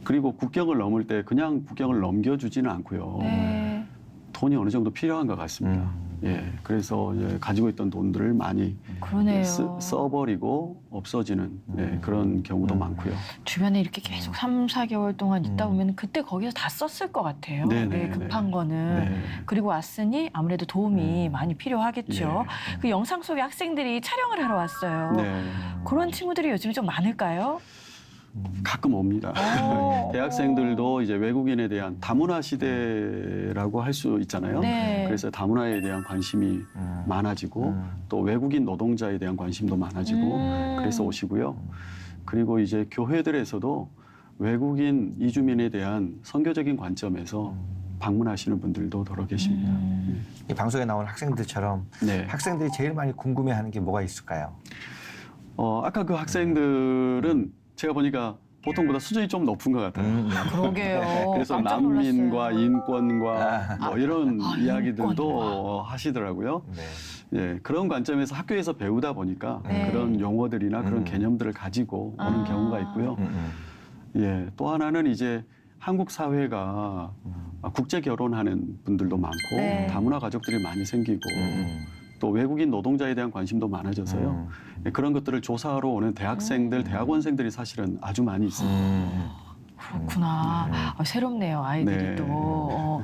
그리고 국경을 넘을 때 그냥 국경을 넘겨주지는 않고요. 네. 돈이 어느 정도 필요한 것 같습니다. 예, 그래서 이제 가지고 있던 돈들을 많이 그러네요. 써버리고 없어지는 예, 그런 경우도 많고요. 주변에 이렇게 계속 3, 4개월 동안 있다 보면 그때 거기서 다 썼을 것 같아요. 네네, 급한 네. 거는. 네. 그리고 왔으니 아무래도 도움이 많이 필요하겠죠. 그 영상 속에 학생들이 촬영을 하러 왔어요. 네, 그런 친구들이 요즘에 좀 많을까요? 가끔 옵니다. 오. 대학생들도 이제 외국인에 대한 다문화 시대라고 할 수 있잖아요. 네. 그래서 다문화에 대한 관심이 많아지고 또 외국인 노동자에 대한 관심도 많아지고 그래서 오시고요. 그리고 이제 교회들에서도 외국인 이주민에 대한 선교적인 관점에서 방문하시는 분들도 더러 계십니다. 이 방송에 나온 학생들처럼 네. 학생들이 제일 많이 궁금해하는 게 뭐가 있을까요? 아까 그 학생들은 제가 보니까 보통보다 수준이 좀 높은 것 같아요. 그러게요. 그래서 깜짝 난민과 놀랐어요. 인권과 뭐 이런 이야기들도 인권과. 하시더라고요. 네. 예, 그런 관점에서 학교에서 배우다 보니까 네. 그런 용어들이나 그런 개념들을 가지고 오는 경우가 있고요. 예, 또 하나는 이제 한국 사회가 국제 결혼하는 분들도 많고 네. 다문화 가족들이 많이 생기고 또 외국인 노동자에 대한 관심도 많아져서요. 예, 그런 것들을 조사하러 오는 대학생들, 대학원생들이 사실은 아주 많이 있습니다. 그렇구나. 새롭네요, 아이들이 네. 또.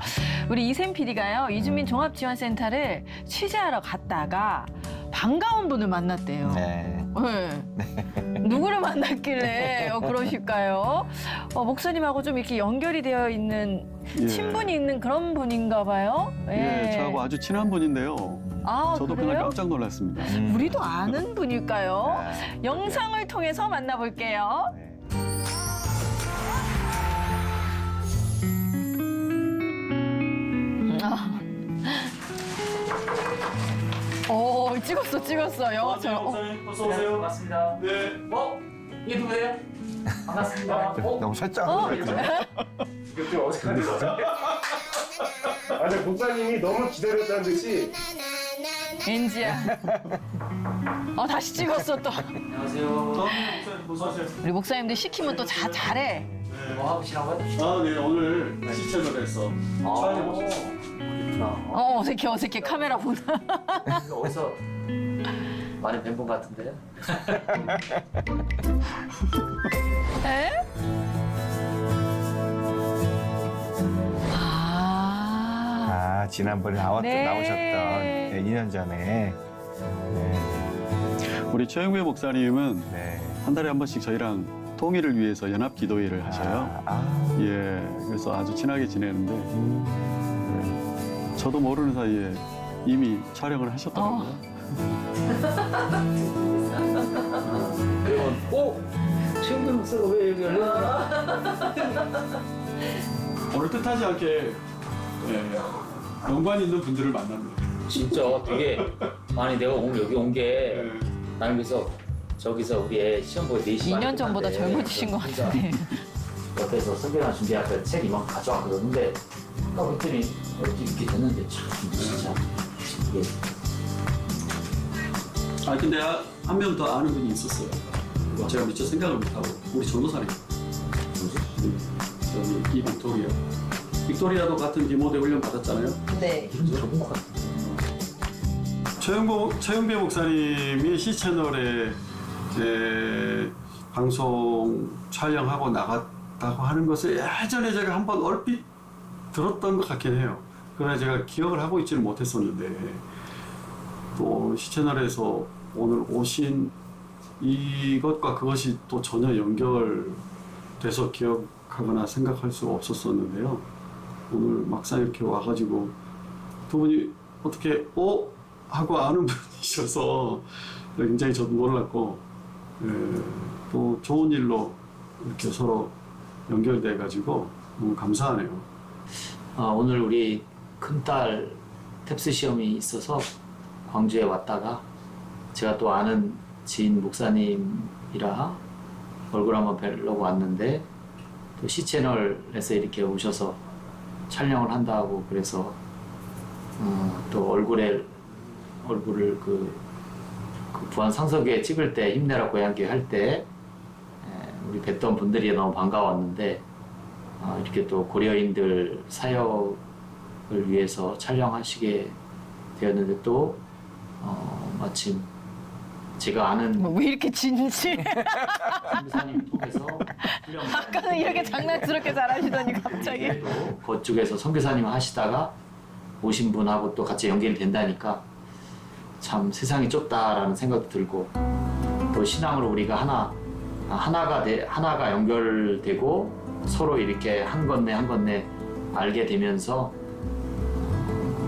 우리 이샘 PD가요, 이주민 종합지원센터를 취재하러 갔다가 반가운 분을 만났대요. 네. 네. 누구를 만났길래 그러실까요? 목사님하고 좀 이렇게 연결이 되어 있는 예. 친분이 있는 그런 분인가 봐요. 예, 저하고 아주 친한 분인데요. 아, 저도 그냥 그래요? 깜짝 놀랐습니다. 우리도 아는 분일까요? 아, 영상을 통해서 만나볼게요. 네. 찍었어. 영화처럼. 어서 오세요. 반갑습니다. 네. 이게 누구예요? 반갑습니다. 너무 설정하는 것 같은데. 이거 좀 어색한데 진짜? 아니 목사님이 너무 기다렸다는 듯이 엔지야. 다시 찍었어 또. 안녕하세요. 우리 목사님들 시키면 또 잘해. 뭐 하고 계시나고요? 아, 네, 오늘 시청에서 촬영 오셨어요. 어색해 카메라 보나. 이거 어디서 많이 뵌 분 같은데요? 에? 지난번에 네. 나오셨던 2년 전에. 네. 우리 최영배 목사님은 네. 한 달에 한 번씩 저희랑 통일을 위해서 연합 기도회를 하셔요. 예, 그래서 아주 친하게 지내는데 네, 저도 모르는 사이에 이미 촬영을 하셨더라고요. 최영배 목사가 왜 여기 올라? 오늘 뜻하지 않게 연관 있는 분들을 만납니다. 진짜 되게 아니 내가 오늘 여기 온 게 나는 그래서 저기서 우리 애 시험 보고 4시 2년 전보다 젊어지신 것 같은데. 옆에서 선배랑 준비할 때 책 이만 가져왔거든. 근데 그랬더니 이렇게 됐는데 참 진짜 이게 아, 근데 한 명 더 아는 분이 있었어요. 제가 미처 생각을 못하고 우리 전도사님. 뭐지? 저기 이 빅토리아. 빅토리아도 같은 디모데 훈련 받았잖아요. 네. 이름 들어본 것 같아. 최영배 목사님이 C채널에 방송 촬영하고 나갔다고 하는 것을 예전에 제가 한번 얼핏 들었던 것 같긴 해요. 그러나 제가 기억을 하고 있지는 못했었는데 또 C채널에서 오늘 오신 이것과 그것이 또 전혀 연결돼서 기억하거나 생각할 수 없었었는데요. 오늘 막상 이렇게 와가지고 두 분이 어떻게 하고 아는 분이셔서 굉장히 저도 놀랐고 또 좋은 일로 이렇게 서로 연결돼가지고 너무 감사하네요. 오늘 우리 큰딸 탭스 시험이 있어서 광주에 왔다가 제가 또 아는 지인 목사님이라 얼굴 한번 뵈려고 왔는데 또 C채널에서 이렇게 오셔서 촬영을 한다고 그래서 또 얼굴을 그 부안 상석에 찍을 때 힘내라 고향교회 할 때 우리 뵀던 분들이 너무 반가웠는데 이렇게 또 고려인들 사역을 위해서 촬영하시게 되었는데 또 마침 제가 아는 왜 이렇게 진지해? 선교사님 통해서 아까는 이렇게 장난스럽게 잘하시더니 갑자기. 또 그쪽에서 선교사님 하시다가 오신 분하고 또 같이 연결이 된다니까 참 세상이 좁다라는 생각도 들고 또 신앙으로 우리가 하나가 연결되고 서로 이렇게 한 건네 알게 되면서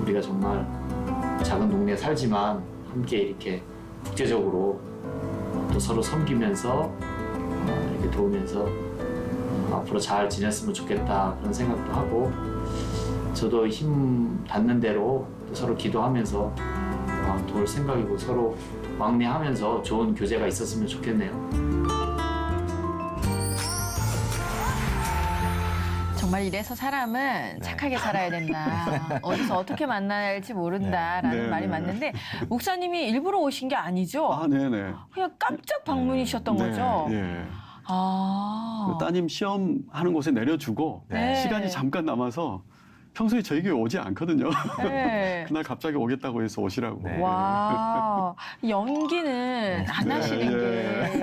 우리가 정말 작은 동네에 살지만 함께 이렇게 국제적으로 또 서로 섬기면서 이렇게 도우면서 앞으로 잘 지냈으면 좋겠다 그런 생각도 하고 저도 힘 닿는 대로 또 서로 기도하면서 도울 생각이고 서로 왕래하면서 좋은 교제가 있었으면 좋겠네요. 정말 이래서 사람은 착하게 살아야 된다. 어디서 어떻게 만날지 모른다라는 네, 말이 네. 맞는데 목사님이 일부러 오신 게 아니죠? 아, 네네. 그냥 깜짝 방문이셨던 거죠? 예. 아. 그 따님 시험하는 곳에 내려주고 네. 시간이 잠깐 남아서 평소에 저희 교회 오지 않거든요. 네. 그날 갑자기 오겠다고 해서 오시라고. 네. 와, 연기는 안 하시는 예.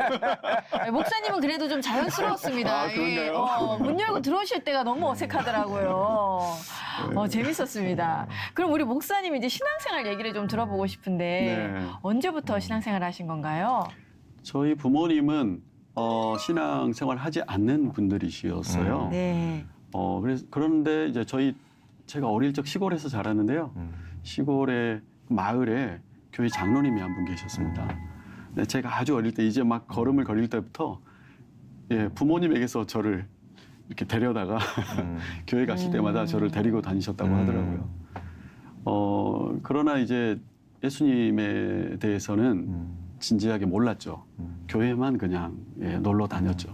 게. 목사님은 그래도 좀 자연스러웠습니다. 아, 그런가요? 문 열고 들어오실 때가 너무 어색하더라고요. 재밌었습니다. 그럼 우리 목사님 이제 신앙생활 얘기를 좀 들어보고 싶은데 네. 언제부터 신앙생활 하신 건가요? 저희 부모님은 신앙생활 하지 않는 분들이시었어요. 네. 그런데 이제 제가 어릴 적 시골에서 자랐는데요. 시골의 마을에 교회 장로님이 한 분 계셨습니다. 네, 제가 아주 어릴 때 이제 막 걸음을 걸릴 때부터 부모님에게서 저를 이렇게 데려다가 교회 가실 때마다 저를 데리고 다니셨다고 하더라고요. 그러나 이제 예수님에 대해서는 진지하게 몰랐죠. 교회만 그냥 놀러 다녔죠.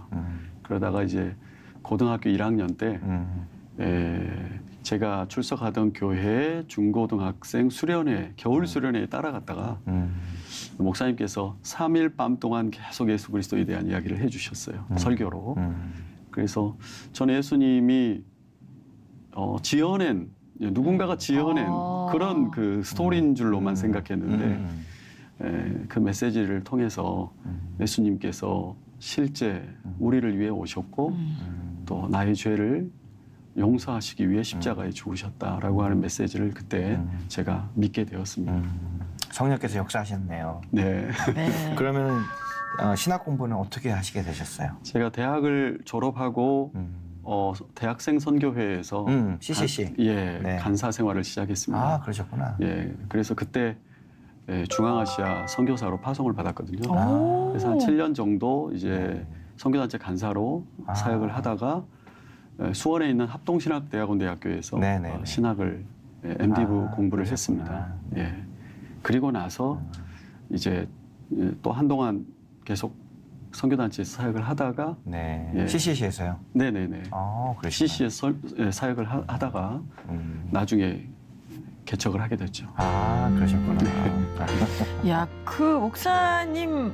그러다가 이제 고등학교 1학년 때 제가 출석하던 교회 중고등학생 수련회, 겨울 수련회에 따라갔다가 목사님께서 3일 밤 동안 계속 예수 그리스도에 대한 이야기를 해주셨어요. 설교로. 그래서 저는 예수님이 누군가가 지어낸 그런 그 스토리인 줄로만 생각했는데 그 메시지를 통해서 예수님께서 실제 우리를 위해 오셨고 또 나의 죄를 용서하시기 위해 십자가에 죽으셨다라고 하는 메시지를 그때 제가 믿게 되었습니다. 성령께서 역사하셨네요. 네. 네. 그러면 신학 공부는 어떻게 하시게 되셨어요? 제가 대학을 졸업하고 대학생 선교회에서 CCC. 네. 간사 생활을 시작했습니다. 아, 그러셨구나. 그래서 그때 중앙아시아 선교사로 파송을 받았거든요. 그래서 한 7년 정도 이제 선교단체 간사로 사역을 하다가 수원에 있는 합동신학대학원대학교에서 네네네. 신학을 MD부 공부를 했습니다. 그리고 나서 이제 또 한동안 계속 선교단체에서 사역을 하다가 네. CCC에서요? 네네네. 그러시구나. CC에서 사역을 하다가 나중에 개척을 하게 됐죠. 그러셨구나. 야, 그 목사님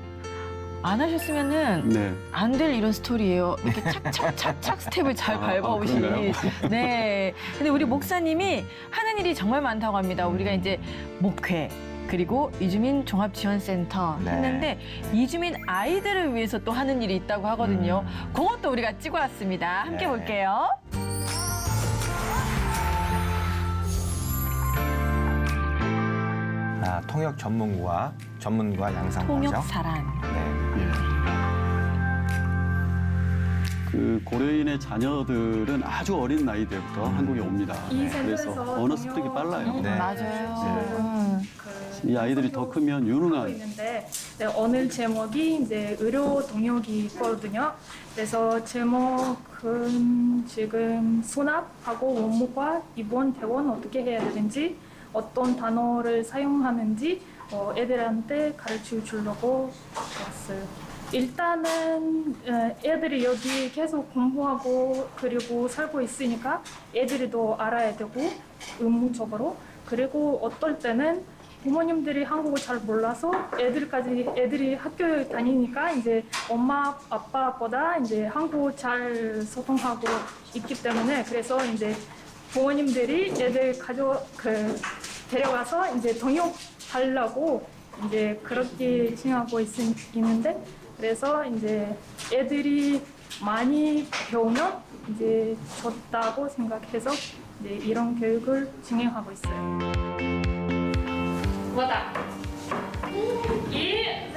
안 하셨으면은 네. 안 될 이런 스토리예요. 이렇게 착착착착 스텝을 잘 밟아오신. 그런가요? 네. 근데 우리 목사님이 하는 일이 정말 많다고 합니다. 우리가 이제 목회 그리고 이주민 종합지원센터 네. 했는데 이주민 아이들을 위해서 또 하는 일이 있다고 하거든요. 그것도 우리가 찍어왔습니다. 함께 네. 볼게요. 통역 전문가 양상과죠. 통역사란. 네. 그 고려인의 자녀들은 아주 어린 나이 때부터 한국에 옵니다. 그래서 언어 습득이 빨라요. 네. 맞아요. 이 아이들이 더 크면 유능한 있는데 오늘 제목이 이제 의료 동역이 있거든요. 그래서 제목은 지금 수납하고 원무과 입원 퇴원 어떻게 해야 되는지 어떤 단어를 사용하는지 애들한테 가르쳐 주려고 왔어요. 일단은 애들이 여기 계속 공부하고 그리고 살고 있으니까 애들이 더 알아야 되고 의무적으로 그리고 어떨 때는 부모님들이 한국을 잘 몰라서 애들이 학교 다니니까 이제 엄마 아빠보다 이제 한국 잘 소통하고 있기 때문에 그래서 이제 부모님들이 애들 데려가서 이제 동역하려고 이제 그렇게 생각하고 있는데 그래서 이제 애들이 많이 배우면 이제 좋다고 생각해서 이제 이런 교육을 진행하고 있어요. 뭐다?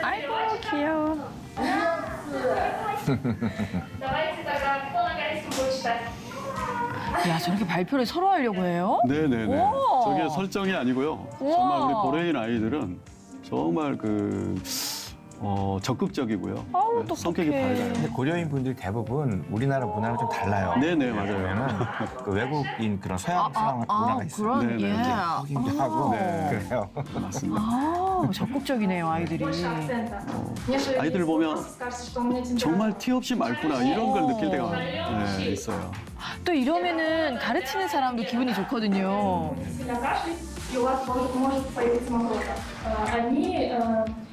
아이고, 귀여워. 야, 저렇게 발표를 서로 하려고 해요? 네네네. 오. 저게 설정이 아니고요. 우와. 정말 우리 고려인 아이들은 정말 적극적이고요. 아우, 네, 똑똑해. 성격이 밝아요. 근데 고려인 분들이 대부분 우리나라 문화랑 좀 달라요. 네네, 맞아요. 왜냐면은 그 외국인 그런 서양 문화가 있어요. 그런, 네, 예. 네. 확인도 하고 그래요. 맞습니다. 적극적이네요, 아이들이. 아이들 보면 정말 티 없이 맑구나 이런 걸 느낄 때가 있어요. 또 이러면은 가르치는 사람도 기분이 좋거든요. И у вас может появиться вопрос. Они,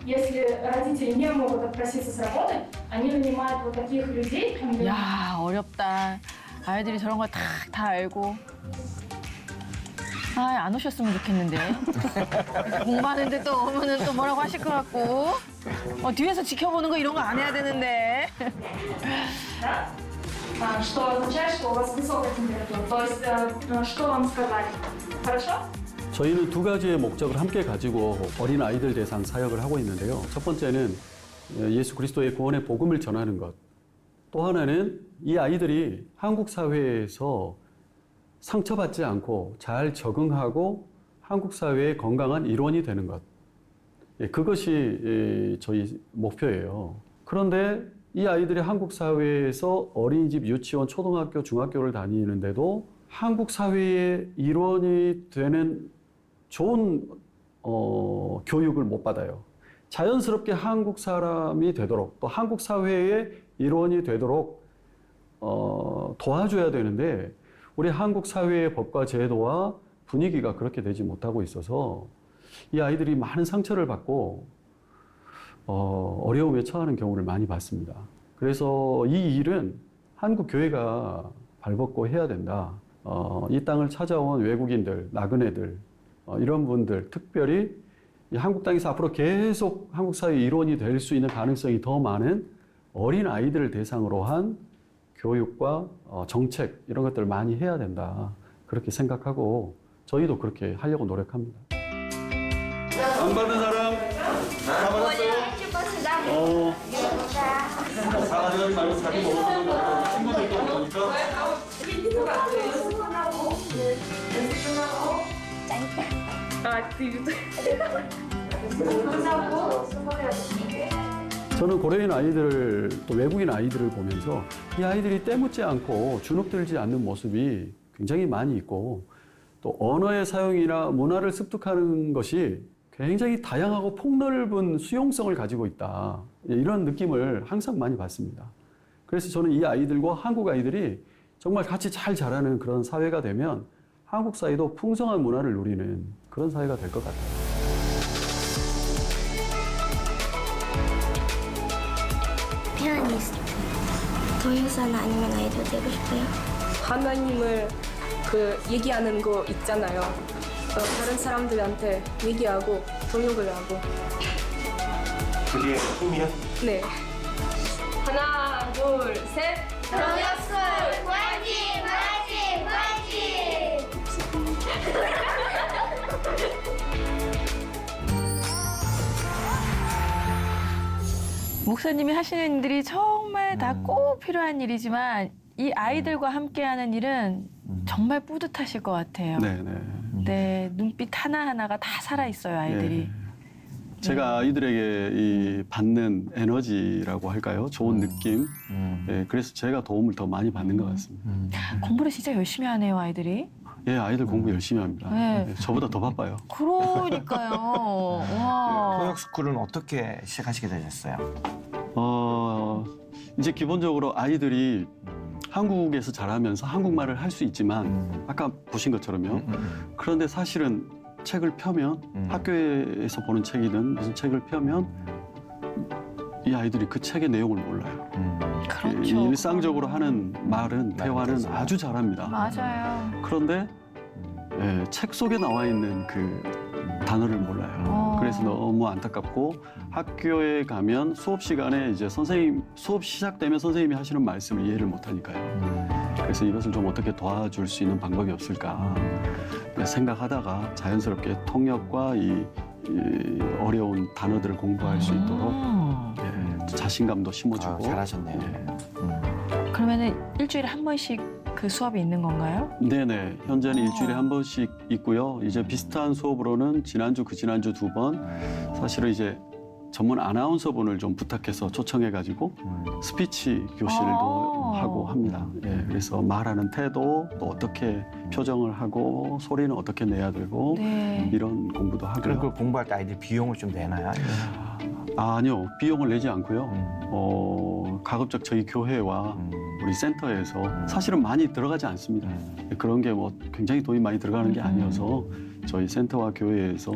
если родители не могут отпроситься с работы, они нанимают вот таких людей. 야, 어렵다. 아이들이 저런 거 다 알고. 아, 안 오셨으면 좋겠는데. 공부하는데 또 오면은 또 뭐라고 하실 것 같고. 뒤에서 지켜보는 거 이런 거 안 해야 되는데. Что означает, что у вас высокая температура. То есть, что вам сказали? Хорошо? 저희는 두 가지의 목적을 함께 가지고 어린 아이들 대상 사역을 하고 있는데요. 첫 번째는 예수 그리스도의 구원의 복음을 전하는 것. 또 하나는 이 아이들이 한국 사회에서 상처받지 않고 잘 적응하고 한국 사회의 건강한 일원이 되는 것. 그것이 저희 목표예요. 그런데 이 아이들이 한국 사회에서 어린이집, 유치원, 초등학교, 중학교를 다니는데도 한국 사회의 일원이 되는 좋은 교육을 못 받아요. 자연스럽게 한국 사람이 되도록 또 한국 사회의 일원이 되도록 도와줘야 되는데 우리 한국 사회의 법과 제도와 분위기가 그렇게 되지 못하고 있어서 이 아이들이 많은 상처를 받고 어려움에 처하는 경우를 많이 봤습니다. 그래서 이 일은 한국 교회가 발벗고 해야 된다. 이 땅을 찾아온 외국인들, 나그네들 이런 분들 특별히 이 한국 땅에서 앞으로 계속 한국 사회의 일원이 될 수 있는 가능성이 더 많은 어린 아이들을 대상으로 한 교육과 정책 이런 것들을 많이 해야 된다. 그렇게 생각하고 저희도 그렇게 하려고 노력합니다. 안 받는 사람? 다 받았어요? 사가지 말고 자기 먹었던 거 친구들도 보니까. 저는 고려인 아이들, 또 외국인 아이들을 보면서 이 아이들이 때묻지 않고 주눅들지 않는 모습이 굉장히 많이 있고 또 언어의 사용이나 문화를 습득하는 것이 굉장히 다양하고 폭넓은 수용성을 가지고 있다. 이런 느낌을 항상 많이 받습니다. 그래서 저는 이 아이들과 한국 아이들이 정말 같이 잘 자라는 그런 사회가 되면 한국 사회도 풍성한 문화를 누리는 그런 사회가 될 것 같아요. 피아니스트. 도유사나 아니면 아이돌 되고 싶어요? 하나님을 얘기하는 거 있잖아요. 다른 사람들한테 얘기하고 교육을 하고. 그게 꿈이야? 네. 하나, 둘, 셋. 동역술 화이팅! 화이팅! 화이팅! 목사님이 하시는 일들이 정말 다 꼭 필요한 일이지만 이 아이들과 함께하는 일은 정말 뿌듯하실 것 같아요. 네, 눈빛 하나하나가 다 살아있어요, 아이들이. 제가 아이들에게 이 받는 에너지라고 할까요? 좋은 느낌. 그래서 제가 도움을 더 많이 받는 것 같습니다. 공부를 진짜 열심히 하네요, 아이들이. 예, 아이들 공부 열심히 합니다. 네. 저보다 더 바빠요. 그러니까요. 와. 통역 스쿨은 어떻게 시작하시게 되셨어요? 이제 기본적으로 아이들이 한국에서 자라면서 한국말을 할 수 있지만 아까 보신 것처럼요. 그런데 사실은 책을 펴면 학교에서 보는 책이든 무슨 책을 펴면 이 아이들이 그 책의 내용을 몰라요. 그렇죠. 일상적으로 하는 말은 대화는 아주 잘합니다. 맞아요. 그런데 책 속에 나와 있는 그 단어를 몰라요. 그래서 너무 안타깝고 학교에 가면 수업 시간에 이제 선생님 수업 시작되면 선생님이 하시는 말씀을 이해를 못하니까요. 그래서 이것을 좀 어떻게 도와줄 수 있는 방법이 없을까 생각하다가 자연스럽게 통역과 이 어려운 단어들을 공부할 수 있도록 자신감도 심어주고. 잘하셨네요. 그러면은 일주일에 한 번씩 그 수업이 있는 건가요? 네네. 현재는 일주일에 한 번씩 있고요. 이제 비슷한 수업으로는 지난주, 그지난주 2번. 사실은 이제 전문 아나운서분을 좀 부탁해서 초청해가지고 스피치 교실도 하고 합니다. 그래서 말하는 태도, 또 어떻게 표정을 하고 소리는 어떻게 내야 되고 이런 공부도 하고요. 그럼 그 공부할 때 아이들 비용을 좀 내나요? 아니요. 비용을 내지 않고요. 가급적 저희 교회와 우리 센터에서 사실은 많이 들어가지 않습니다. 그런 게 뭐 굉장히 돈이 많이 들어가는 게 아니어서 저희 센터와 교회에서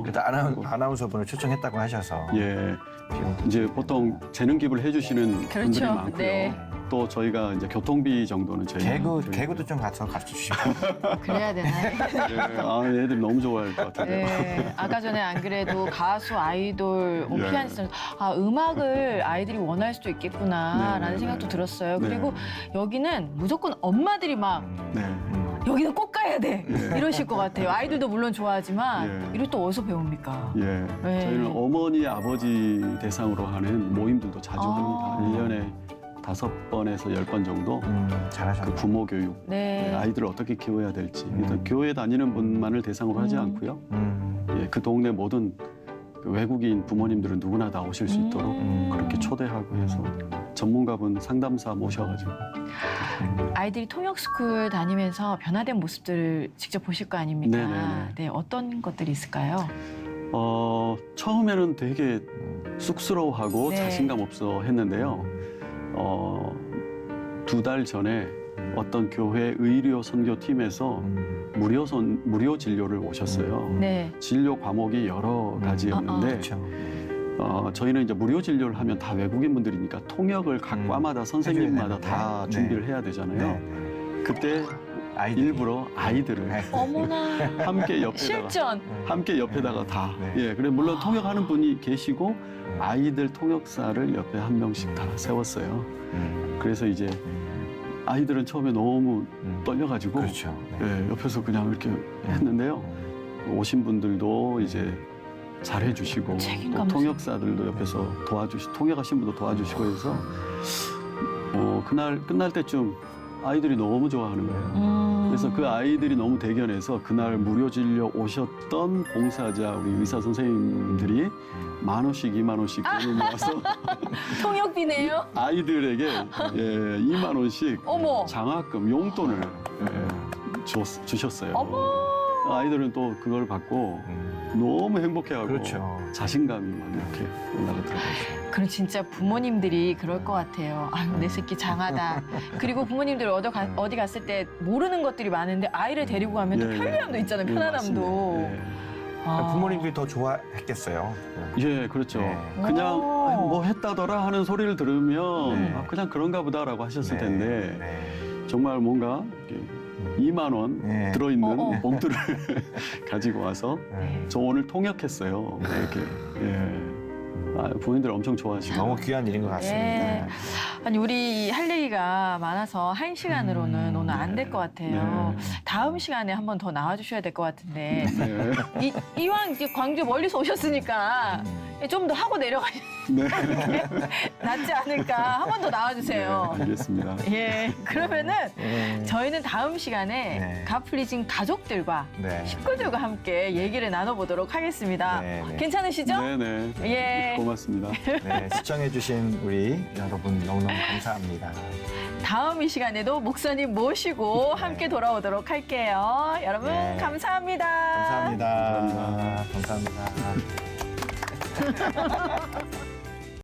아나운서분을 초청했다고 하셔서 이제 보통 재능 기부를 해주시는 분들이 많고요. 또 저희가 이제 교통비 정도는 저희가 개그도 좀 가르쳐 주시고. 그래야 되나요? 네, 애들이 너무 좋아할 것 같은데요. 네, 아까 전에 안 그래도 가수, 아이돌, 뭐 예. 피아니스트, 음악을 아이들이 원할 수도 있겠구나라는 네, 생각도 네. 들었어요. 네. 그리고 여기는 무조건 엄마들이 막 네. 여기는 꼭 가야 돼 이러실 것 같아요. 아이들도 물론 좋아하지만 예. 이걸 또 어디서 배웁니까? 예. 네. 저희는 어머니, 아버지 대상으로 하는 모임들도 자주 아. 합니다. 1년에 5번에서 10번 정도 잘하셨네. 그 부모 교육, 네. 아이들을 어떻게 키워야 될지. 일단 교회 다니는 분만을 대상으로 하지 않고요. 예, 그 동네 모든 그 외국인 부모님들은 누구나 다 오실 수 있도록 그렇게 초대하고 해서 전문가분 상담사 모셔가지고 아이들이 통역스쿨 다니면서 변화된 모습들을 직접 보실 거 아닙니까? 네네네. 네, 어떤 것들이 있을까요? 처음에는 되게 쑥스러워하고 네. 자신감 없어 했는데요. 2달 전에 어떤 교회 의료 선교팀에서 무료 진료를 오셨어요. 네. 진료 과목이 여러 가지였는데 그렇죠. 저희는 이제 무료 진료를 하면 다 외국인 분들이니까 통역을 각 과마다 선생님마다 해줘야 다 되는데. 준비를 해야 되잖아요. 네. 그때 아이들이. 일부러 아이들을 어머나. 함께 옆에다가 실전. 함께 옆에다가 다. 네. 예, 그래 물론 통역하는 분이 계시고 아이들 통역사를 옆에 한 명씩 다 세웠어요. 그래서 이제 아이들은 처음에 너무 떨려가지고 그렇죠. 네. 예, 옆에서 그냥 이렇게 했는데요. 오신 분들도 이제 잘해주시고 책임감 또 통역사들도 옆에서 통역하신 분도 도와주시고 해서 그날 끝날 때쯤 아이들이 너무 좋아하는 거예요. 그래서 그 아이들이 너무 대견해서 그날 무료 진료 오셨던 봉사자 우리 의사 선생님들이 10,000원씩 20,000원씩 돈을 모아서 통역비네요. 아이들에게 20,000원씩 어머. 장학금 용돈을 주셨어요. 어머. 아이들은 또 그걸 받고 너무 행복해하고 그렇죠. 자신감이 막 이렇게 올라가더라고요. 그럼 진짜 부모님들이 그럴 것 같아요. 아유, 내 새끼 장하다. 그리고 부모님들 어디 갔을 때 모르는 것들이 많은데 아이를 데리고 가면 또 예, 편리함도 있잖아요. 예, 편안함도. 맞습니다. 아. 부모님들이 더 좋아했겠어요. 예, 그렇죠. 네. 그냥 오. 아이, 뭐 했다더라 하는 소리를 들으면 네. 그냥 그런가 보다라고 하셨을 네. 텐데 네. 정말 뭔가 이렇게 2만 원 네. 들어있는 봉투를 가지고 와서 네. 저 오늘 통역했어요. 이렇게. 예. 부모님들 엄청 좋아하시고. 너무 귀한 일인 것 같습니다. 예. 아니 우리 할 얘기가 많아서 1시간으로는 오늘 안 될 것 같아요. 네. 다음 시간에 한 번 더 나와주셔야 될 것 같은데 네. 이왕 이제 광주 멀리서 오셨으니까 좀 더 하고 내려가야 네. 낫지 않을까. 한 번 더 나와주세요. 네, 알겠습니다. 예, 그러면은 저희는 다음 시간에 네. 가플리진 가족들과 네. 식구들과 함께 얘기를 나눠보도록 하겠습니다. 네, 네. 괜찮으시죠? 네네. 예. 고맙습니다. 네, 시청해주신 우리 여러분 너무너무 감사합니다. 다음 이 시간에도 목사님 모시고 함께 돌아오도록 할게요. 여러분 네. 감사합니다. 감사합니다. 감사합니다. 감사합니다.